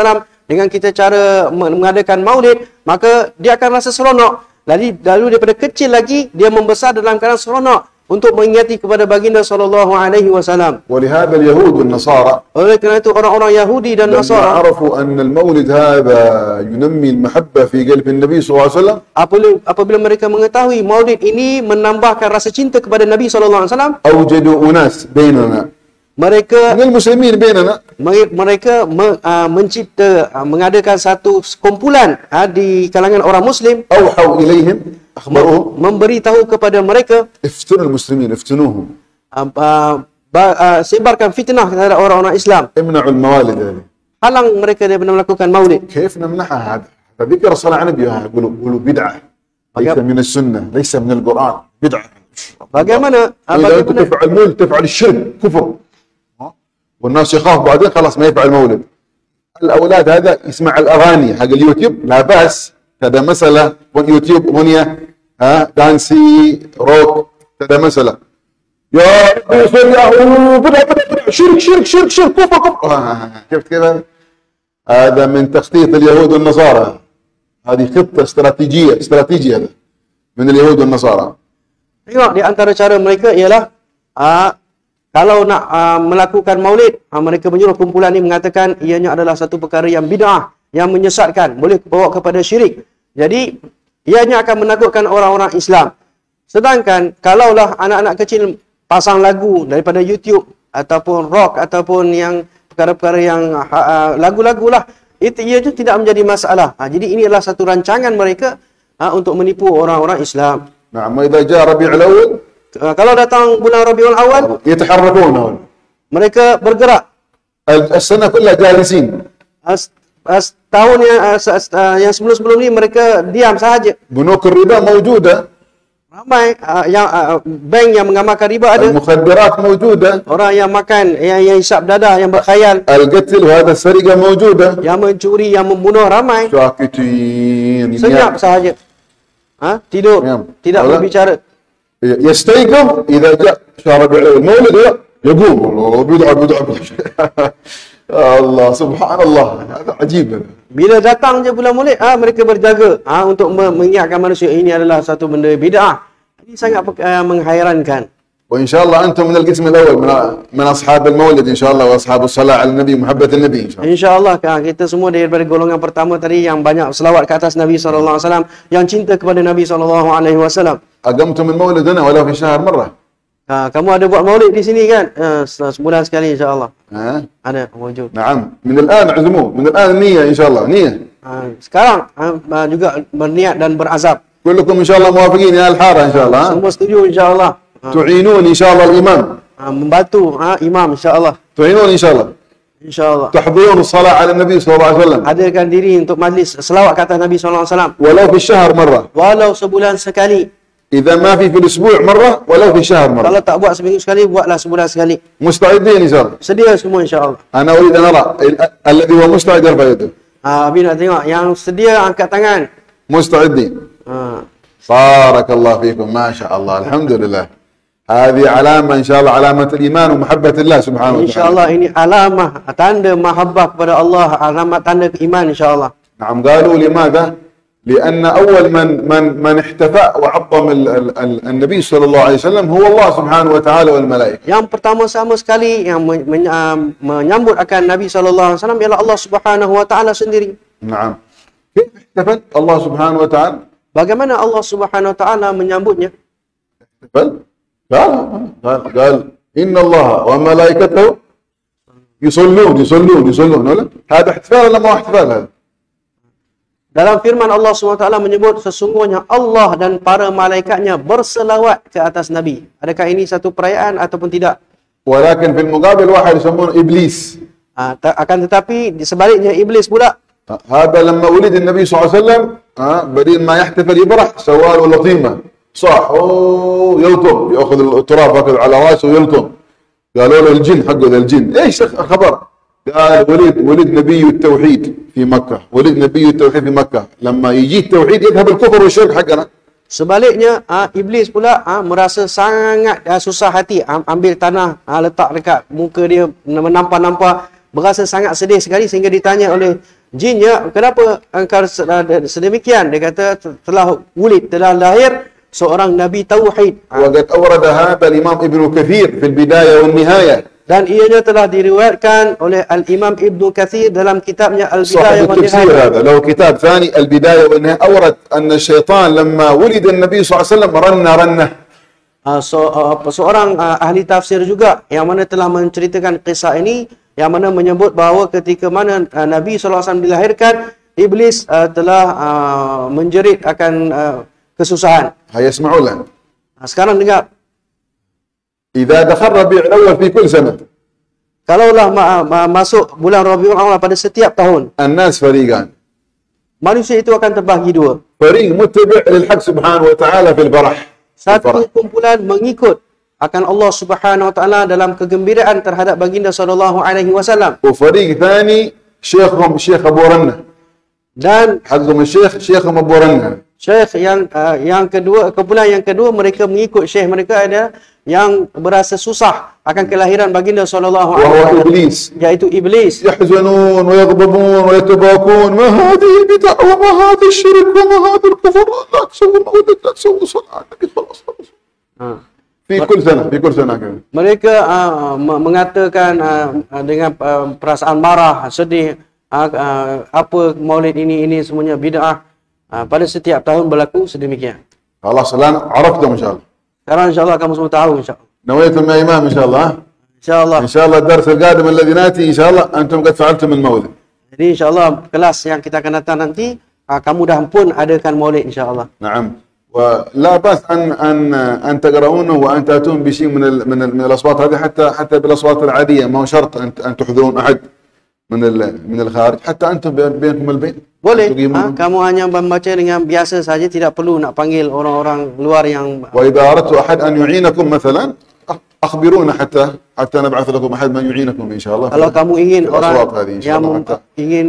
dengan kita cara mengadakan maulid, maka dia akan rasa seronok. Lalu daripada kecil lagi dia membesar dalam keadaan seronok untuk mengingati kepada baginda SAW. ولهذا اليهود والنصارى Oleh kerana itu orang-orang Yahudi dan لما Nasara عرفوا أن المولد هذا ينمي المحبة في قلب النبي صلى الله عليه وسلم apabila mereka mengetahui maulid ini menambahkan rasa cinta kepada Nabi SAW, أوجدوا أناس بيننا mereka من المسلمين بيننا mencipta mengadakan satu kumpulan di kalangan orang Muslim, أوحوا إليهم أخبروهم memberitahu kepada mereka, افتنوا المسلمين افتنوهم sebarkan fitnah kepada orang-orang Islam, امنعوا الموالد هذه. halang mereka daripada melakukan maulid. كيف نمنعها هذا؟ فذكر الصلاة على النبي يقولوا بدعة ليس من السنة ليس من القرآن بدعة. Bagaimana إذا أنت تفعل مولد تفعل الشرك كفر والناس يخاف بعدين خلاص ما يفعل مولد. الأولاد هذا يسمع الأغاني حق اليوتيوب لا بأس، هذا مسألة يوتيوب أغنية دانسي روك هذا مسألة يا رسول الله بدع شرك شرك شرك شرك كفر كفر. شفت كيف؟ هذا من تخطيط اليهود والنصارى، هذه خطة استراتيجية من اليهود والنصارى. Tengok di antara cara mereka ialah kalau nak melakukan maulid, mereka menyuruh kumpulan ini mengatakan ianya adalah satu perkara yang bid'ah, yang menyesatkan, boleh bawa kepada syirik. Jadi ianya akan menakutkan orang-orang Islam. Sedangkan kalaulah anak-anak kecil pasang lagu daripada YouTube ataupun rock ataupun yang perkara-perkara yang lagu-lagu lah, itu ianya tidak menjadi masalah. Jadi ini adalah satu rancangan mereka untuk menipu orang-orang Islam. نعم. وإذا جاء ربيع الأول Kalau datang bulan Rabiul Awal, يتحركون mereka bergerak. السنة كلها جالسين. Tahun yang sebelum-sebelum ini mereka diam sahaja. بنوك الربا موجودة، Ramai bank yang mengamalkan riba ada. المخدرات موجودة، Orang yang makan, yang hisap dadah, yang berkhayal, القتل وهذا السرقة موجودة. yang mencuri, yang membunuh ramai. ساكتين. Senyap sahaja. Tidur, Ya. tidak Allah. berbicara. يستيقظ إذا جاء شهر ربيع الأول المولد يقوم والله بدعة بدعة الله سبحان الله هذا عجيب. Bila datang je bulan Maulid, mereka berjaga untuk mengingatkan manusia ini adalah satu benda bid'ah. Ini sangat menghairankan. وإن شاء الله أنتم من القسم الأول من أصحاب المولد إن شاء الله وأصحاب الصلاة على النبي محبة النبي إن شاء الله. InsyaAllah kita semua daripada golongan pertama tadi yang banyak selawat ke atas Nabi SAW, yang cinta kepada Nabi SAW. أقمتم المولد هنا ولا في شهر مرة؟ Kamu ada buat maulid di sini kan? Sebulan sekali insyaAllah. Ada wujud. نعم من الآن عزموه من الآن النية إن شاء الله نية. Sekarang juga berniat dan berazab. كلكم إن شاء الله موافقين يا الحارة إن شاء الله. Semua setuju insyaAllah. تعينون إن شاء الله الإمام. Membantu imam insyaAllah. تعينون إن شاء الله. InsyaAllah. تحضرون الصلاة على النبي صلى الله عليه وسلم. Hadirkan diri untuk majlis selawat ke atas Nabi SAW. ولو في الشهر مرة. Walau sebulan sekali. إذا ما في الأسبوع مرة ولو في الشهر مرة. Kalau tak buat seminggu sekali, buatlah sebulan sekali. مستعدين إن شاء الله. Sedia semua insyaAllah. أنا أريد أن أرى الذي هو مستعد يرفع يده. Abi nak tengok yang sedia angkat tangan. مستعدين. بارك الله فيكم ما شاء الله الحمد لله. هذه علامة إن شاء الله علامة الإيمان ومحبة الله سبحانه وتعالى. InsyaAllah ini alamah tanda mahabbah kepada Allah, alamat tanda iman insyaAllah. نعم قالوا لماذا؟ لأن أول من احتفى وعظم النبي صلى الله عليه وسلم هو الله سبحانه وتعالى والملائكة. Yang pertama-sama sekali yang menyambut akan Nabi SAW ialah Allah Subhanahu Wa Taala sendiri. نعم. كيف احتفل الله سبحانه وتعالى؟ Bagaimana Allah Subhanahu Wa Taala menyambutnya? احتفل قال إن الله وملائكته يصلون ولا؟ هذا احتفال ولا ما احتفال هذا؟ Dalam firman Allah SWT menyebut sesungguhnya Allah dan para malaikatnya berselawat ke atas Nabi. Adakah ini satu perayaan ataupun tidak? ولكن في المقابل واحد يسمونه إبليس. Akan tetapi sebaliknya iblis pula. هذا لما ولد النبي صلى الله عليه وسلم بدين ما يحتفل يبرح سواه لطيمة صح يلطم يأخذ التراب هكذا على راسه ويلطم. قالوا له الجن حقه ذا الجن ايش الخبر؟ قال ولد نبي التوحيد في مكة، ولد نبي التوحيد في مكة، لما يجي التوحيد يذهب الكفر والشرك حقنا. Sebaliknya, iblis pula merasa sangat susah hati ambil tanah letak dekat muka dia, menampak-nampak, berasa sangat sedih sekali sehingga ditanya oleh jinnya, kenapa engkau sedemikian? Dia kata telah lahir seorang nabi tauhid. وقد أورد هذا الإمام ابن كثير في البداية والنهاية. Dan ianya telah diriwayatkan oleh Al-Imam Ibnu Katsir dalam kitabnya Al-Bidayah صاحب wa التفسير Nihayah. هذا له كتاب ثاني البداية والنهاية، أورد أن الشيطان لما ولد النبي صلى الله عليه وسلم رنة Seorang ahli tafsir juga yang mana telah menceritakan kisah ini, yang mana menyebut bahawa ketika mana Nabi SAW dilahirkan, iblis telah menjerit akan kesusahan. هيا اسمعوا له. Sekarang dengar, إذا دخل ربيع الأول في كل سنة kalaulah masuk bulan Rabiul Awal pada setiap tahun, الناس فريقان، manusia itu akan terbahagi dua. فريق متبع للحق سبحانه وتعالى في الفرح. Satu kumpulan mengikut akan Allah Subhanahu wa taala dalam kegembiraan terhadap baginda sallallahu alaihi wasallam, وفريق ثاني شيخهم شيخ أبو رنة، dan حقهم الشيخ شيخهم أبو رنة. syekh yang kedua, kumpulan yang kedua, mereka mengikut syekh mereka ada yang berasa susah akan kelahiran baginda sallallahu alaihi وهو wasallam, إبليس. yaitu iblis. يحزنون ويغضبون ويتباكون، ما هذه البدع وما هذا الشرك وما هذا الكفر، لا تسووا مولد لا تسووا صلاة. في كل سنة كذا. Mereka mengatakan dengan perasaan marah, sedih, apa maulid ini semuanya bid'ah. Pada setiap tahun berlaku sedemikian. خلاص الآن عرفتم إن شاء الله. Sekarang insyaAllah kamu semua tahu insyaAllah. نويتم يا إمام إن شاء الله. InsyaAllah. إن شاء الله الدرس القادم الذي نأتي إن شاء الله أنتم قد فعلتم المولد. Jadi insyaAllah kelas yang kita akan datang nanti, kamu dah pun adakan maulid insyaAllah. نعم. ولا بأس أن تقرؤونه وأن تأتون بشيء من الأصوات هذه، حتى بالأصوات العادية، ما هو شرط أن تحضرون أحد من الخارج، حتى أنتم بينكم البين. Boleh, kamu hanya membaca dengan biasa saja, tidak perlu nak panggil orang-orang luar yang. وإذا أردت أحد أن يعينكم مثلا أخبرونا حتى نبعث لكم أحد من يعينكم إن شاء الله. Kalau kamu ingin orang الأصوات هذه إن شاء yang الله ingin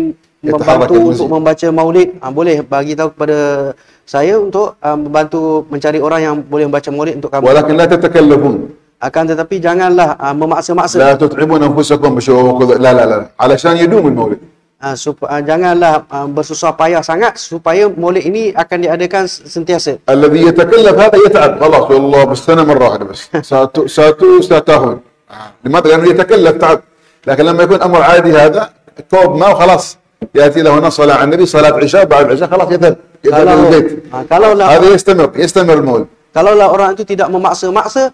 يتحرك membantu المزيد. untuk membaca maulid, boleh bagi tahu kepada saya untuk membantu mencari orang yang boleh membaca maulid untuk kamu. ولكن لا تتكلفون. Akan tetapi janganlah memaksa-maksa. لا تتعبون أنفسكم بشوق، لا علشان يدوم المولد. Janganlah bersusah payah sangat supaya maulid ini akan diadakan sentiasa. الذي يتكلف هذا يتعب، خلاص والله بالسنة مرة واحدة بس ساتاخذ. لماذا؟ لأنه يتكلف تعب. لكن لما يكون أمر عادي هذا كوب ماء وخلاص، يأتي له نص صلاة على النبي، صلاة عشاء، بعد العشاء خلاص يذهب البيت. هذا يستمر المولد. Kalaulah orang itu tidak memaksa-maksa,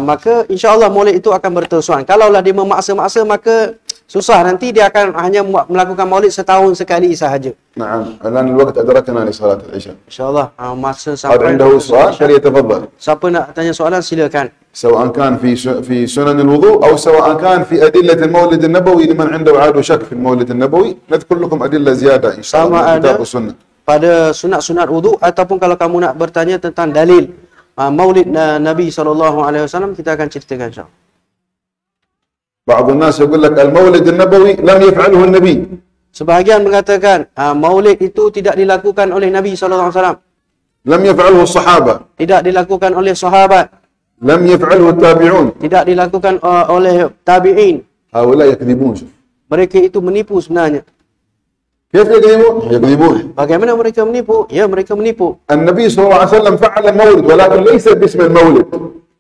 maka insya-Allah maulid itu akan berterusan. Kalaulah dia memaksa-maksa, maka susah, nanti dia akan hanya melakukan maulid setahun sekali sahaja. نعم الآن الوقت أدركنا لصلاة العشاء. InsyaAllah masa قد sampai. عنده سؤال فليتفضل، Siapa nak tanya soalan silakan. سواء كان في سنن الوضوء أو سواء كان في أدلة المولد النبوي. لمن عنده عاد شك في المولد النبوي نذكر لكم أدلة زيادة إن شاء الله من الكتاب والسنة. Pada sunat-sunat wudu, ataupun kalau kamu nak bertanya tentang dalil maulid Nabi SAW, kita akan ceritakan insyaAllah. بعض الناس يقول لك المولد النبوي لم يفعله النبي. Sebahagian mengatakan maulid itu tidak dilakukan oleh Nabi SAW, لم يفعله الصحابة. tidak dilakukan oleh sahabat, لم يفعله التابعون. tidak dilakukan oleh tabi'in. هؤلاء يكذبون. شوف Mereka itu menipu sebenarnya. كيف يكذبون؟ يكذبون. Bagaimana mereka menipu? Ya, mereka menipu. النبي صلى الله عليه وسلم فعل المولد ولكن ليس باسم المولد.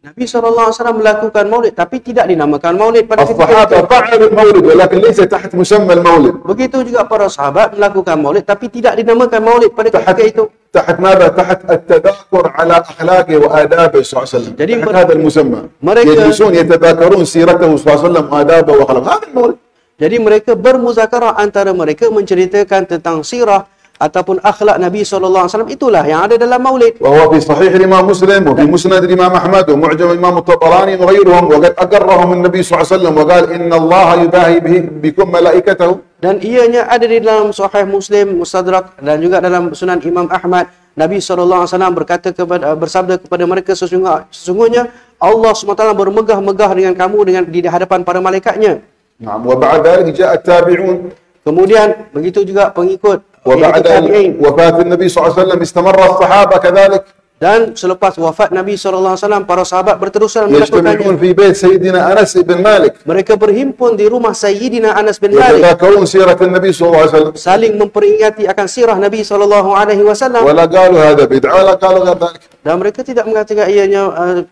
Nabi SAW melakukan maulid tapi tidak dinamakan maulid pada ketika الصحابة itu. فعلوا المولد ولكن ليس تحت مسمى المولد. Begitu juga para sahabat melakukan maulid tapi tidak dinamakan maulid pada ketika itu. تحت ماذا؟ تحت التذاكر على أخلاقه وآدابه صلى الله عليه وسلم. Jadi تحت هذا المسمى mereka- يجلسون يتذاكرون سيرته صلى الله عليه وسلم وآدابه وأخلاقه. هذا المولد. Jadi mereka bermuzakarah antara mereka menceritakan tentang sirah ataupun akhlak Nabi SAW. Itulah yang ada dalam maulid. وهو في صحيح الإمام مسلم وفي مسند الإمام أحمد ومعجم الإمام الطبراني وغيرهم، وقد أقرهم النبي صلى الله عليه وسلم وقال إن الله يباهي بكم ملائكته. Dan ianya ada di dalam Sahih Muslim, Mustadrak, dan juga dalam Sunan Imam Ahmad. Nabi SAW bersabda kepada mereka, sesungguhnya Allah SWT bermegah-megah dengan kamu di hadapan para malaikatnya. نعم. وبعد ذلك جاء التابعون. Kemudian begitu juga pengikut وبعد tabi'in. وفاة النبي صلى الله عليه وسلم استمر الصحابة كذلك Dan selepas wafat Nabi SAW, para sahabat berterusan يجتمعون melakukannya. في بيت سيدنا أنس بن مالك Mereka berhimpun di rumah Sayyidina Anas bin Malik, يتذاكرون سيرة النبي صلى الله عليه وسلم. saling memperingati akan sirah Nabi SAW. ولا قالوا هذا بدعة ولا قالوا غير ذلك. Dan mereka tidak mengatakan ianya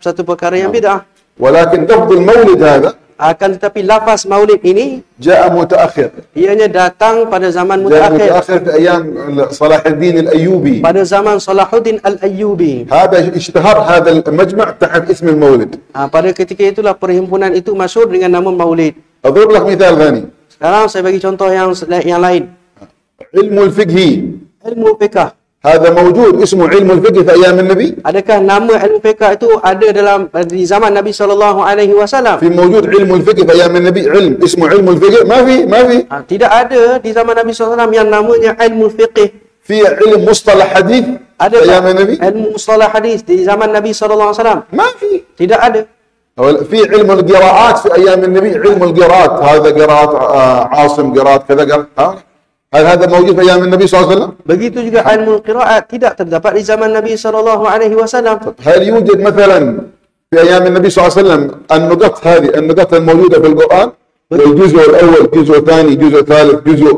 satu perkara yang bid'ah. ولكن لفظ المولد هذا Akan tetapi lafaz maulid ini جاء متأخر. ianya datang pada zaman جاء mutakhir, متأخر في أيام صلاح الدين الأيوبي. pada zaman Salahuddin Al-Ayyubi. هذا اشتهر هذا المجمع تحت اسم المولد. Pada ketika itulah perhimpunan itu masyhur dengan nama maulid. أضرب لك مثال ثاني. Sekarang saya bagi contoh yang lain. علم الفقه Ilmu fiqh. هذا موجود اسمه علم الفقه في أيام النبي. Adakah nama ilmu fiqh itu ada di zaman Nabi SAW? في موجود علم الفقه في أيام النبي علم اسمه علم الفقه ما في. Tidak ada di zaman Nabi SAW yang namanya ilmu fiqh. في علم مصطلح حديث في Ada أيام النبي ilmu mustalah hadis di zaman Nabi SAW? ما في. Tidak ada. في علم القراءات في أيام النبي علم القراءات هذا قراءة عاصم قراءة كذا قراءة. هل هذا موجود في أيام النبي صلى الله عليه وسلم؟ Begitu juga ilmu qiraat tidak terdapat di zaman Nabi SAW. هل يوجد مثلا في أيام النبي صلى الله عليه وسلم النقط الموجودة في القرآن الجزء الأول الجزء الثاني الجزء الثالث جزء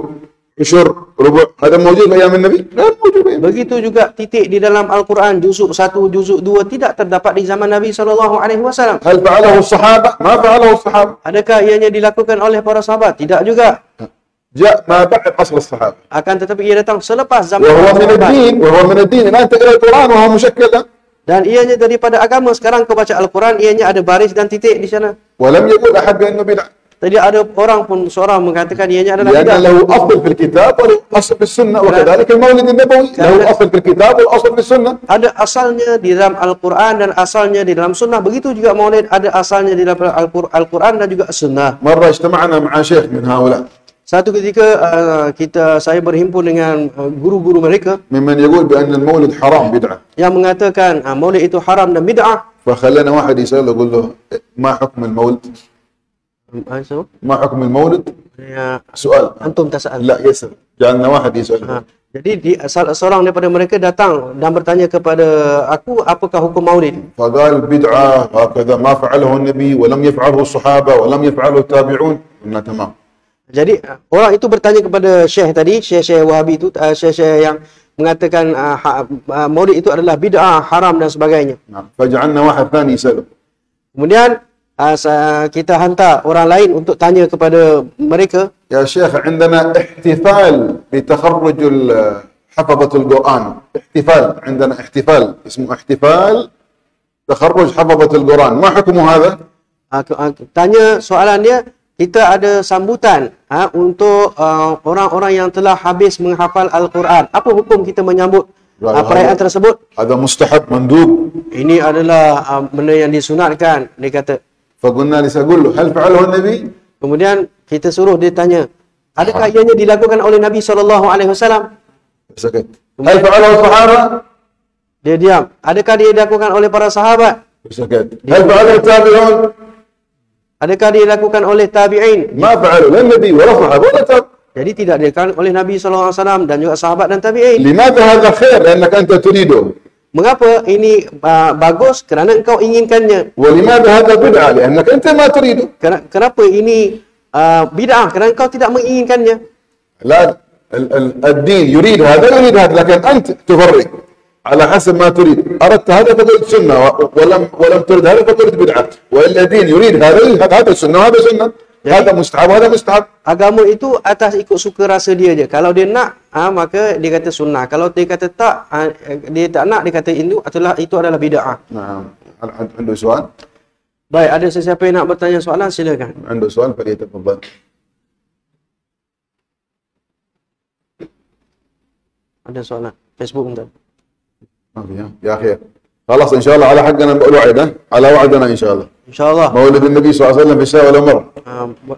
عشر ربع هذا موجود في أيام النبي؟ لا موجود في أيام النبي. Begitu juga titik di dalam Al-Quran juzuk 1, juzuk 2 tidak terdapat di zaman Nabi SAW. هل فعله الصحابة؟ ما فعله الصحابة. Adakah ianya dilakukan oleh para sahabat? Tidak juga. جاء ما بعد عصر الصحابة Akan tetapi ia datang selepas zaman وهو para من sahabat. الدين الآن تقرأ القرآن وهو مشكل Dan ianya daripada agama. Sekarang kau baca Al-Quran, ianya ada baris dan titik di sana. ولم يقول أحد بأنه بدعة Tidak ada orang pun seorang mengatakan ianya adalah لأن bid'ah. له أصل في الكتاب وله أصل في السنة وكذلك المولد النبوي له أصل في الكتاب والأصل في السنة. Ada asalnya di dalam Al-Quran dan asalnya di dalam sunnah. Begitu juga maulid ada asalnya di dalam Al-Quran dan juga sunnah. مرة اجتمعنا مع شيخ من هؤلاء Satu ketika saya berhimpun dengan guru-guru mereka ممن يقول بأن المولد حرام بدعة. yang mengatakan maulid itu haram dan bid'ah. فخلنا واحد يسأل يقول له ما حكم المولد؟ ما حكم المولد؟ Ya, سؤال antum tasal. لا يسأل جعلنا واحد يسأل. Jadi seorang daripada mereka datang dan bertanya kepada aku, apakah hukum maulid? فقال بدعة هكذا ما فعله النبي ولم يفعله الصحابة ولم يفعله التابعون. قلنا تمام. Jadi orang itu bertanya kepada syekh tadi, syekh Wahabi itu, syekh yang mengatakan maulid itu adalah bid'ah, haram dan sebagainya. فجعلنا واحد ثاني يسأله. Kemudian kita hantar orang lain untuk tanya kepada mereka. يا شيخ عندنا احتفال بتخرج حفظة القرآن. احتفال عندنا احتفال اسمه احتفال تخرج حفظة القرآن. ما حكم هذا؟ Tanya soalan dia, kita ada sambutan untuk orang-orang yang telah habis menghafal Al-Quran. Apa hukum kita menyambut perayaan tersebut? هذا مستحب مندوب. Ini adalah benda yang disunatkan, dia kata. فقلنا نقول له هل فعله النبي؟ Kemudian kita suruh dia tanya, adakah ianya dilakukan oleh Nabi SAW? سكت. هل فعله الصحابة؟ Dia diam. Adakah dia dilakukan oleh para sahabat? سكت. هل فعله التابعون؟ Adakah dia dilakukan oleh tabi'in? ما فعله لا النبي ولا الصحابة ولا التابعين. Jadi tidak dilakukan oleh Nabi SAW dan juga sahabat dan tabi'in. لماذا هذا خير؟ لأنك أنت تريده. Mengapa ini bagus? Kerana engkau inginkannya. ولماذا هذا بدعة؟ لأنك أنت ما تريده. Kenapa ini bid'ah? Kerana engkau tidak menginginkannya. لا الدين يريد هذا يريد هذا لكن أنت تفرق على حسب ما تريد. أردت هذا فقلت سنة ولم تريد هذا فقلت بدعة. وإلا الدين يريد هذا سنة وهذا سنة. هذا مستحب وهذا مستحب. Agama itu atas ikut suka rasa dia je. Kalau dia nak, maka dia kata sunnah. Kalau dia kata tak, dia tak nak, dia kata itu adalah bid'ah. نعم. عنده سؤال؟ Baik, ada sesiapa yang nak bertanya soalan, silakan. عنده سؤال فليتفضل. Ada soalan. Facebook bentar. ما في يا أخي. خلاص إن شاء الله على حقنا وعد على وعدنا إن شاء الله. Insyaallah. مولد النبي صلى الله عليه وسلم في الشهر ولا مرة؟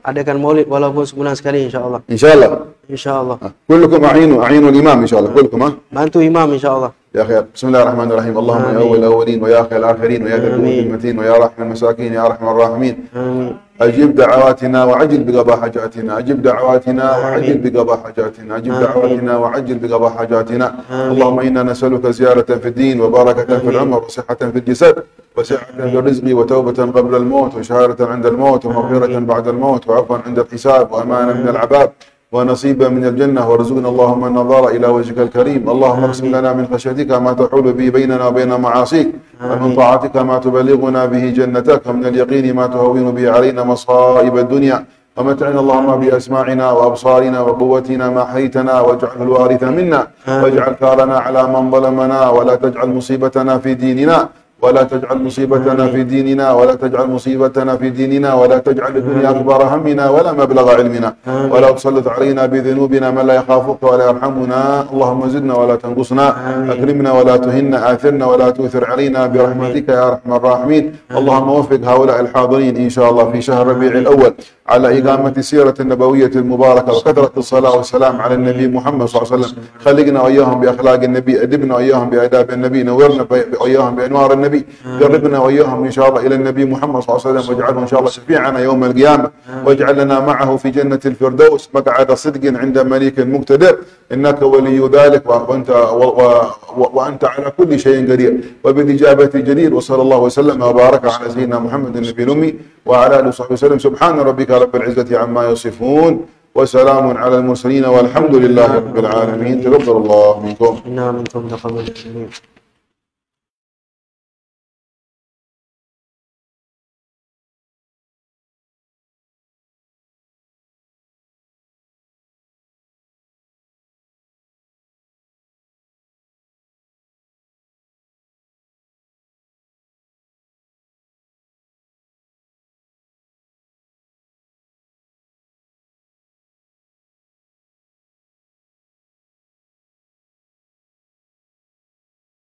Adakan maulid walaupun sebulan sekali insyaallah. إن شاء الله. Insyaallah. كلكم أعينوا الإمام إن شاء الله كلكم ها. Bantu imam insyaallah. يا خير بسم الله الرحمن الرحيم اللهم يا أول الأولين ويا آخر الآخرين ويا ذا القوة المتين ويا رحم المساكين يا أرحم الراحمين Amin. أجب دعواتنا وعجل بقضاء حاجاتنا أجب دعواتنا وعجل بقضاء حاجاتنا أجب دعواتنا وعجل بقضاء حاجاتنا اللهم إنا نسألك زيارة في الدين وبركة في العمر وصحة في الجسد وسعة في الرزق وتوبة قبل الموت وشهادة عند الموت ومغفرة بعد الموت وعفوا عند الحساب وأمانا من العذاب ونصيبا من الجنة وارزقنا اللهم النظر إلى وجهك الكريم اللهم اقسم لنا من خشيتك ما تحول به بيننا وبين معاصيك ومن طاعتك ما تبلغنا به جنتك ومن اليقين ما تهون به علينا مصائب الدنيا ومتعنا اللهم بأسماعنا وأبصارنا وقوتنا ما حيتنا واجعله الوارث منا واجعل ثارنا على من ظلمنا ولا تجعل مصيبتنا في ديننا ولا تجعل مصيبتنا في ديننا ولا تجعل مصيبتنا في ديننا ولا تجعل الدنيا أكبر همنا ولا مبلغ علمنا ولا تسلط علينا بذنوبنا من لا يخافك ولا يرحمنا اللهم زدنا ولا تنقصنا أكرمنا ولا تهنا آثرنا ولا تؤثر علينا برحمتك يا أرحم الراحمين اللهم وفق هؤلاء الحاضرين إن شاء الله في شهر ربيع الأول على إقامة السيرة النبوية المباركة وكثرة الصلاة والسلام على النبي محمد صلى الله عليه وسلم خلقنا وإياهم بأخلاق النبي أدبنا وإياهم بآداب النبي نورنا وإياهم بأنوار النبي قربنا وإياهم إن شاء الله إلى النبي محمد صلى الله عليه وسلم واجعله إن شاء الله شفيعنا يوم القيامة واجعل لنا معه في جنة الفردوس مقعد صدق عند مليك مقتدر إنك ولي ذلك وأنت على كل شيء قدير وبالإجابة جدير وصلى الله وسلم وبارك على سيدنا محمد النبي الأمي وعلى آله وصحبه وسلم سبحان ربك رب العزة عما يصفون وسلام على المرسلين والحمد لله رب العالمين تقبل الله منكم Inna minkum taqabbal.